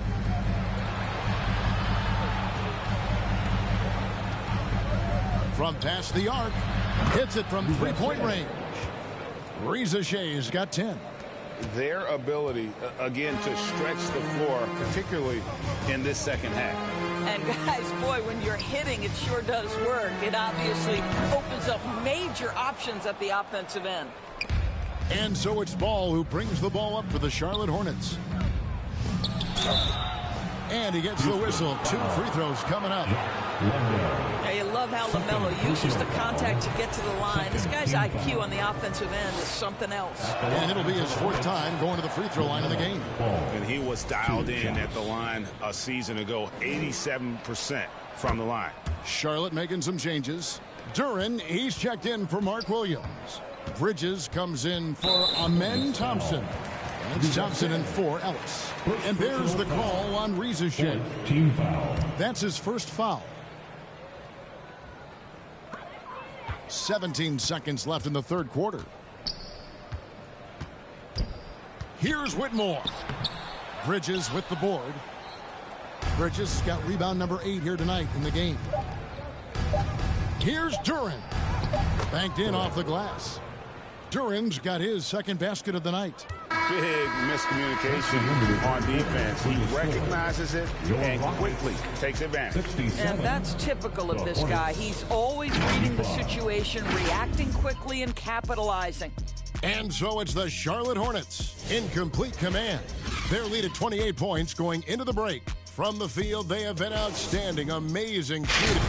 From past the arc. Hits it from three-point range. Reza Shea's got 10. Their ability, again, to stretch the floor, particularly in this second half. And guys, boy, when you're hitting, it sure does work. It obviously opens up major options at the offensive end. And so it's Ball who brings the ball up for the Charlotte Hornets. And he gets the whistle. 2 free throws coming up. Now you love how LaMelo uses the contact to get to the line. This guy's IQ on the offensive end is something else. And it'll be his 4th time going to the free throw line in the game. And he was dialed in at the line a season ago. 87% from the line. Charlotte making some changes. Duren, he's checked in for Mark Williams. Bridges comes in for Amen Thompson. It's Thompson and for Ellis. And there's the call on Reza Shea. Team foul. That's his first foul. 17 seconds left in the third quarter. Here's Whitmore. Bridges with the board. Bridges got rebound number 8 here tonight in the game. Here's Duren. Banked in off the glass. Duren's got his second basket of the night. Big miscommunication on defense. He recognizes it and quickly takes advantage. And that's typical of this guy. He's always reading the situation, reacting quickly, and capitalizing. And so it's the Charlotte Hornets in complete command. Their lead at 28 points going into the break. From the field, they have been outstanding, amazing shooting.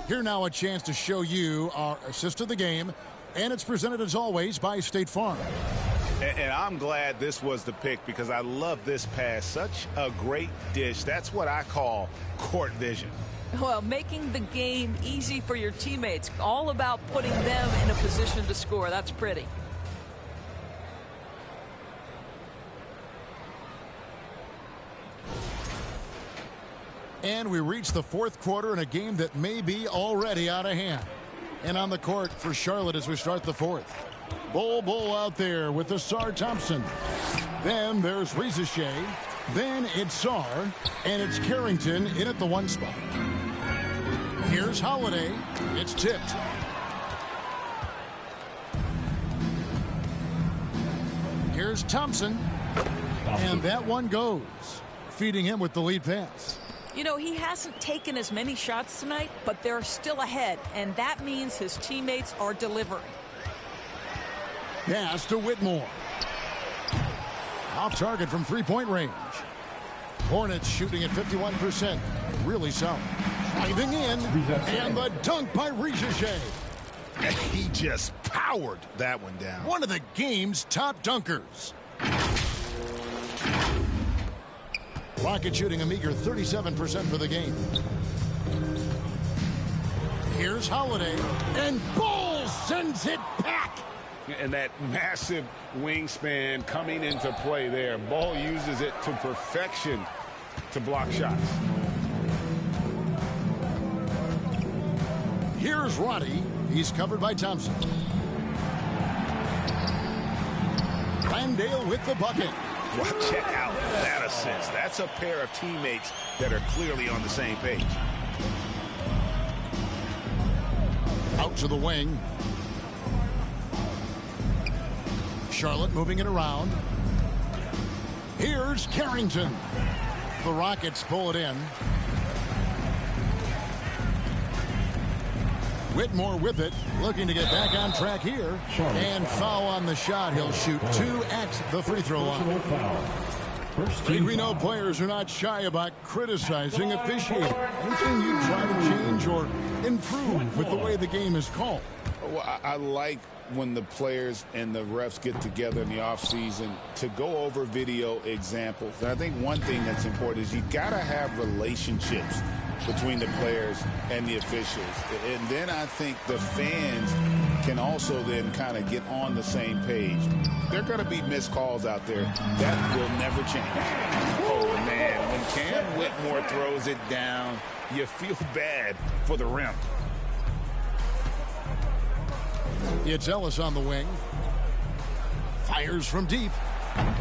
Here now a chance to show you our assist of the game, and it's presented as always by State Farm. And I'm glad this was the pick because I love this pass. Such a great dish. That's what I call court vision. Well, making the game easy for your teammates. All about putting them in a position to score. That's pretty. And we reach the fourth quarter in a game that may be already out of hand. And on the court for Charlotte as we start the fourth. Bol out there with the Sar Thompson. Then there's Rizachet. Then it's Sar. And it's Carrington in at the 1 spot. Here's Holiday. It's tipped. Here's Thompson. And that one goes. Feeding him with the lead pass. You know, he hasn't taken as many shots tonight, but they're still ahead, and that means his teammates are delivering. Pass to Whitmore. Off target from three-point range. Hornets shooting at 51%. Really solid. Driving in, and the dunk by Rizachet. He just powered that one down. One of the game's top dunkers. Rocket shooting a meager 37% for the game. Here's Holiday, and Bol sends it back. And that massive wingspan coming into play there. Bol uses it to perfection to block shots. Here's Roddy. He's covered by Thompson. Landale with the bucket. Well, check out that assist. That's a pair of teammates that are clearly on the same page. Out to the wing. Charlotte moving it around. Here's Carrington. The Rockets pull it in. Whitmore with it, looking to get back on track here. And foul on the shot. He'll shoot 2 at the free throw line. And we know players are not shy about criticizing officiating. Anything you try to change or improve with the way the game is called? Well, I like when the players and the refs get together in the offseason to go over video examples. And I think one thing that's important is you got to have relationships between the players and the officials. And then I think the fans can also then kind of get on the same page. There are going to be missed calls out there. That will never change. Oh, man, when Cam Whitmore throws it down, you feel bad for the rim. It's Ellis on the wing. Fires from deep.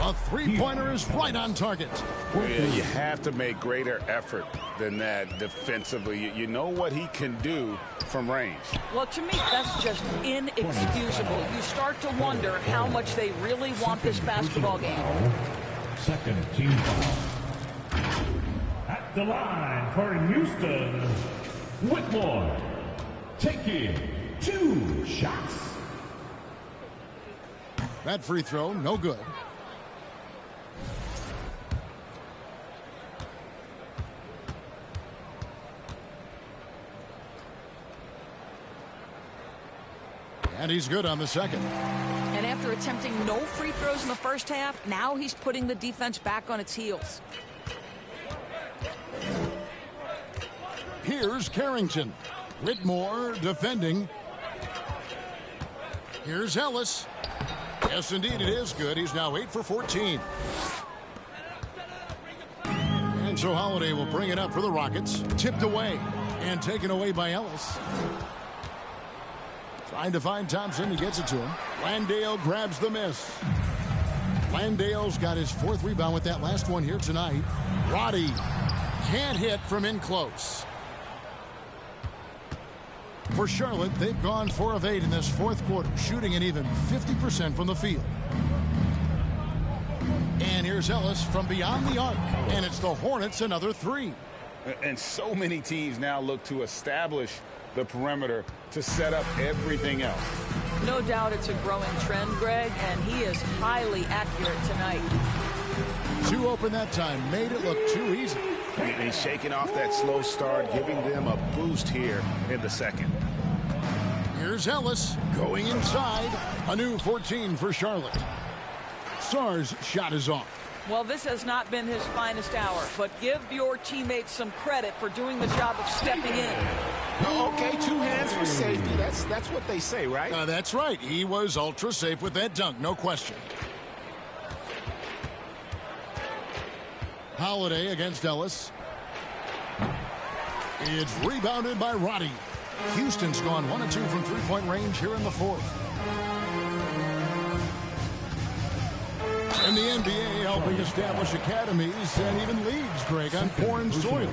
A three-pointer is right on target. Yeah, you have to make greater effort than that defensively. You know what he can do from range. Well, to me, that's just inexcusable. You start to wonder how much they really want this basketball game. Second team foul. At the line for Houston, Whitmore taking 2 shots. That free throw, no good. And he's good on the second. And after attempting no free throws in the first half, now he's putting the defense back on its heels. Here's Carrington. Whitmore defending. Here's Ellis. Yes, indeed, it is good. He's now 8 for 14. And so Holiday will bring it up for the Rockets. Tipped away. And taken away by Ellis. Trying to find Thompson. He gets it to him. Landale grabs the miss. Landale's got his 4th rebound with that last one here tonight. Roddy can't hit from in close. For Charlotte, they've gone 4 of 8 in this 4th quarter, shooting an even 50% from the field. And here's Ellis from beyond the arc, and it's the Hornets another 3. And so many teams now look to establish the perimeter to set up everything else. No doubt it's a growing trend, Greg, and he is highly accurate tonight. 2 open that time, made it look too easy. And he's shaking off that slow start, giving them a boost here in the second. Here's Ellis going inside. A new 14 for Charlotte. Sarr's shot is off. Well, this has not been his finest hour, but give your teammates some credit for doing the job of stepping in. Okay, 2 hands for safety. That's what they say, right? That's right. He was ultra safe with that dunk, no question. Holiday against Ellis. It's rebounded by Roddy. Houston's gone 1 of 2 from 3-point range here in the 4th. And the NBA helping establish academies and even leagues, Greg, on foreign soil.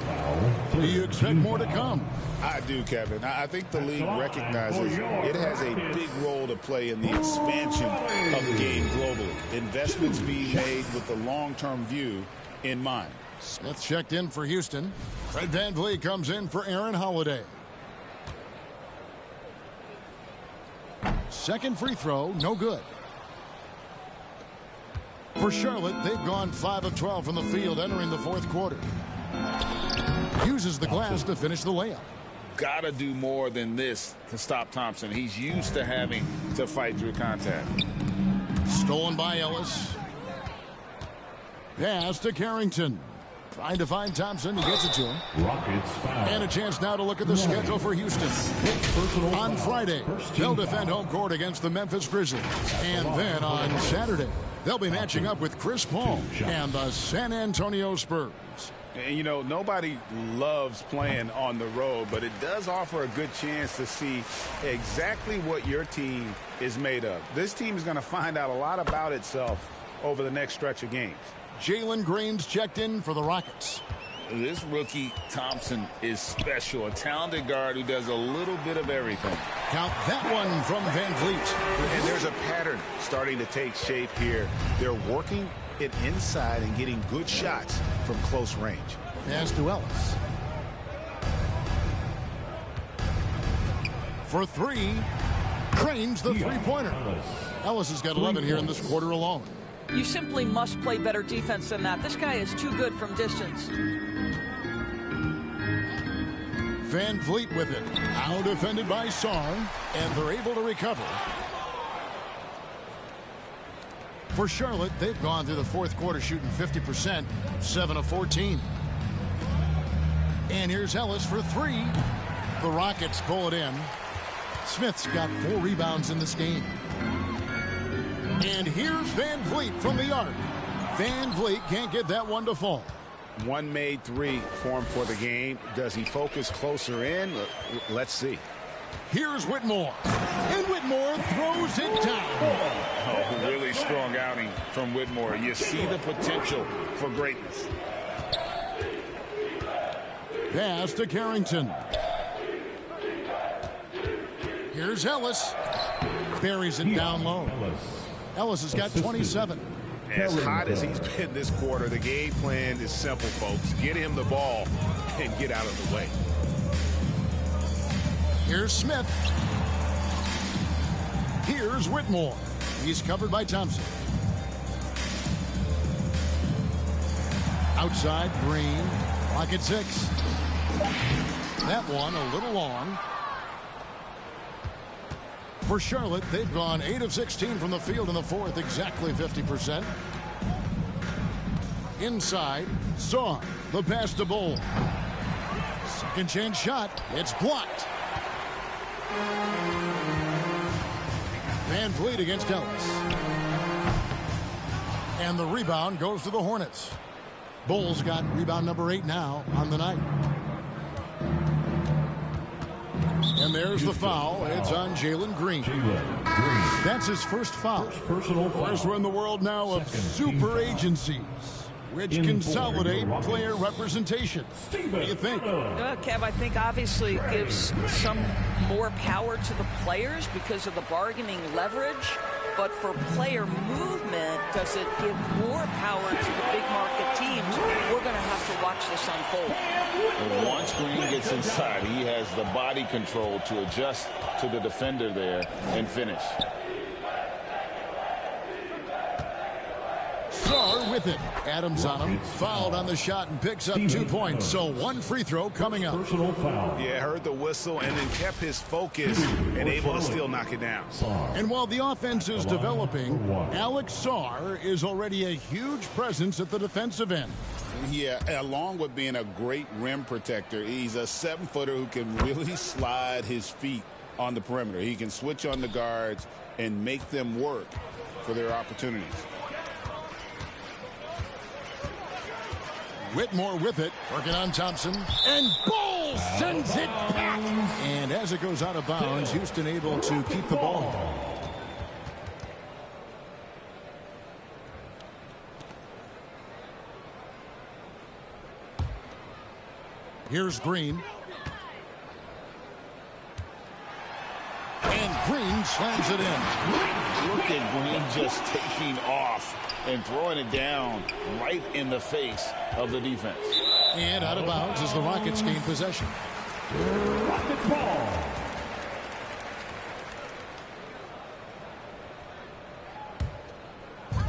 Do you expect more to come? I do, Kevin. I think the league recognizes it has a big role to play in the expansion of the game globally. Investments being made with the long-term view in mind. Smith checked in for Houston. Fred VanVleet comes in for Aaron Holiday. Second free throw, no good. For Charlotte, they've gone 5 of 12 from the field entering the 4th quarter. Uses the glass to finish the layup. Gotta do more than this to stop Thompson. He's used to having to fight through contact. Stolen by Ellis. Pass to Carrington. Trying to find Thompson. He gets it to him. Rockets foul. And a chance now to look at the schedule for Houston. On Friday, they'll defend home court against the Memphis Grizzlies. And then on Saturday, they'll be matching up with Chris Paul and the San Antonio Spurs. And, you know, nobody loves playing on the road, but it does offer a good chance to see exactly what your team is made of. This team is going to find out a lot about itself over the next stretch of games. Jalen Green's checked in for the Rockets. This rookie Thompson is special, a talented guard who does a little bit of everything. Count that one from VanVleet. And there's a pattern starting to take shape here. They're working it inside and getting good shots from close range. Pass to Ellis. For 3, cranes the 3-pointer. Ellis has got 11 here in this quarter alone. You simply must play better defense than that. This guy is too good from distance. VanVleet with it. Now defended by Sarr, and they're able to recover. For Charlotte, they've gone through the 4th quarter shooting 50%, 7 of 14. And here's Ellis for 3. The Rockets pull it in. Smith's got 4 rebounds in this game. And here's VanVleet from the arc. VanVleet can't get that one to fall. One made 3 for him for the game. Does he focus closer in? Let's see. Here's Whitmore. And Whitmore throws it down. Oh, really strong outing from Whitmore. You see the potential for greatness. Pass to Carrington. Here's Ellis. Buries it down low. Ellis has got 27. As hot as he's been this quarter, the game plan is simple, folks. Get him the ball and get out of the way. Here's Smith. Here's Whitmore. He's covered by Thompson. Outside, Green. Clock at 6. That one a little long. For Charlotte, they've gone 8 of 16 from the field in the 4th, exactly 50%. Inside, Sarr, the pass to Bull. Second chance shot, it's blocked. VanVleet against Ellis. And the rebound goes to the Hornets. Bulls got rebound number 8 now on the night. And there's the foul. It's on Jalen Green. That's his first foul. First one in the world now of super agencies, which consolidate player representation. What do you think? Kev, I think obviously it gives some more power to the players because of the bargaining leverage. But for player movement, does it give more power to the big market teams? We're going to have to watch this unfold. And once Green gets inside, he has the body control to adjust to the defender there and finish. Sarr with it. Adams on him. Fouled on the shot and picks up 2 points. So 1 free throw coming up. Yeah, heard the whistle and then kept his focus and able to still knock it down. And while the offense is developing, Alex Sarr is already a huge presence at the defensive end. Yeah, along with being a great rim protector, he's a 7-footer who can really slide his feet on the perimeter. He can switch on the guards and make them work for their opportunities. Whitmore with it, working on Thompson, and Bowles sends it back. And as it goes out of bounds, Houston able to keep the ball. Here's Green. And Green slams it in. Look at Green just taking off and throwing it down right in the face of the defense. And out of bounds as the Rockets gain possession. Rockets ball.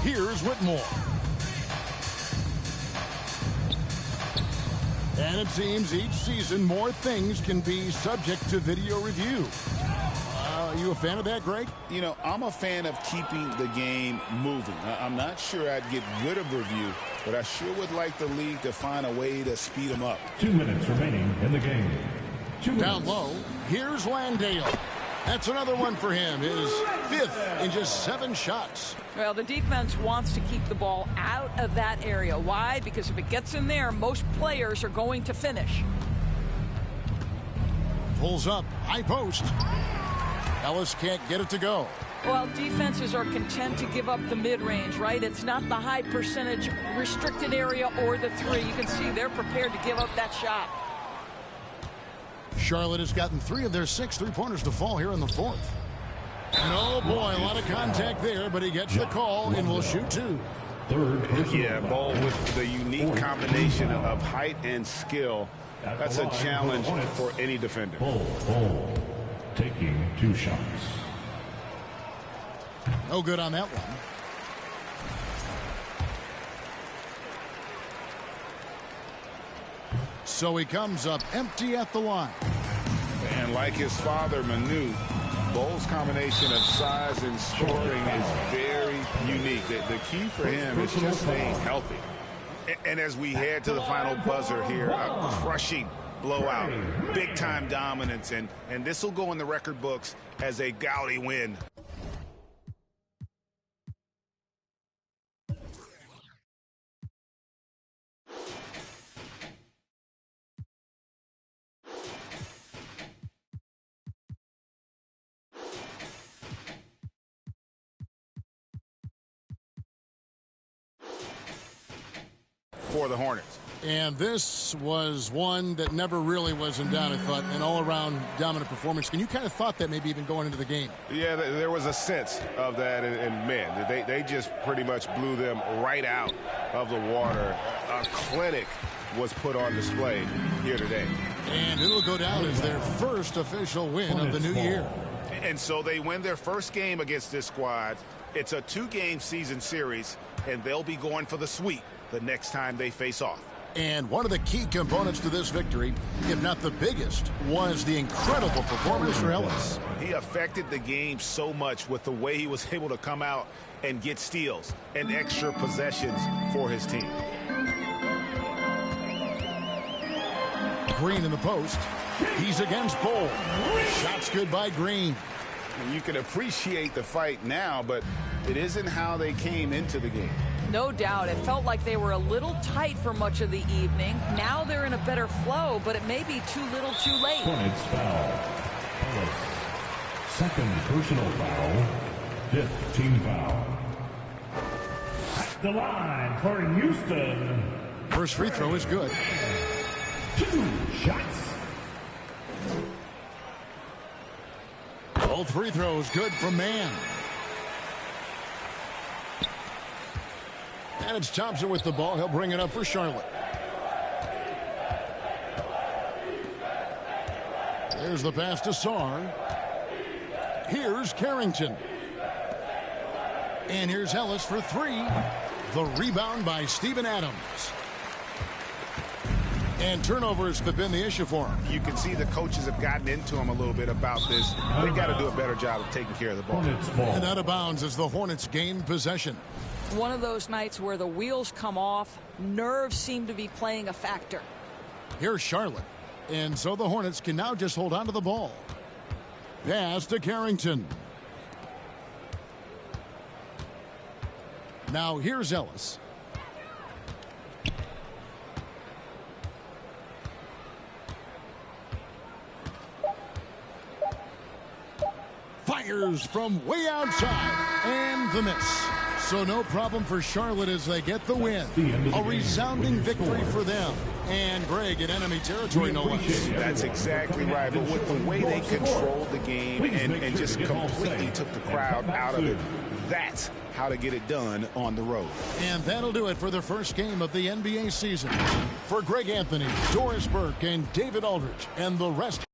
Here's Whitmore. And it seems each season more things can be subject to video review. Are you a fan of that, Greg? You know, I'm a fan of keeping the game moving. I'm not sure I'd get rid of review, but I sure would like the league to find a way to speed them up. 2 minutes remaining in the game. Down low, here's Landale. That's another one for him. His 5th in just 7 shots. Well, the defense wants to keep the ball out of that area. Why? Because if it gets in there, most players are going to finish. Pulls up, high post. Ellis can't get it to go. Well, defenses are content to give up the mid-range, right? It's not the high percentage restricted area or the 3. You can see they're prepared to give up that shot. Charlotte has gotten 3 of their 6 3-pointers to fall here in the 4th. And oh boy, a lot of contact there, but he gets the call and will shoot 2. Yeah, Ball with the unique combination of height and skill. That's a challenge for any defender. Ball taking 2 shots. No good on that one. So he comes up empty at the line. And like his father, Manu, Bowles' combination of size and scoring is very unique. The key for him is just staying healthy. And as we head to the final buzzer here, a crushing blowout, big-time dominance, and this will go in the record books as a gaudy win. For the Hornets. And this was one that never really was in doubt, I thought, an all-around dominant performance. And you kind of thought that maybe even going into the game. Yeah, there was a sense of that, and man, they just pretty much blew them right out of the water. A clinic was put on display here today. And it'll go down as their first official win of the new year. And so they win their first game against this squad. It's a 2-game season series, and they'll be going for the sweep the next time they face off. And one of the key components to this victory, if not the biggest, was the incredible performance for Ellis. He affected the game so much with the way he was able to come out and get steals and extra possessions for his team. Green in the post. He's against Bowles. Shots good by Green. You can appreciate the fight now, but it isn't how they came into the game. No doubt. It felt like they were a little tight for much of the evening. Now they're in a better flow, but it may be too little too late. Ellis. Second personal foul. Fifth team foul. At the line for Houston. First free throw is good. 2 shots. Both free throws good from Mann. And it's Thompson with the ball. He'll bring it up for Charlotte. There's the pass to Sarr. Here's Carrington. And here's Ellis for 3. The rebound by Steven Adams. And turnovers have been the issue for him. You can see the coaches have gotten into him a little bit about this. They got to do a better job of taking care of the ball. And out of bounds as the Hornets gain possession. One of those nights where the wheels come off, nerves seem to be playing a factor. Here's Charlotte. And so the Hornets can now just hold on to the ball. Pass to Carrington. Now here's Ellis. Fires from way outside. And the miss. So no problem for Charlotte as they get the win. A resounding victory for them. And Greg in enemy territory, no less. That's exactly right. But with the way they controlled the game and just completely took the crowd out of it, that's how to get it done on the road. And that'll do it for the first game of the NBA season. For Greg Anthony, Doris Burke, and David Aldridge, and the rest.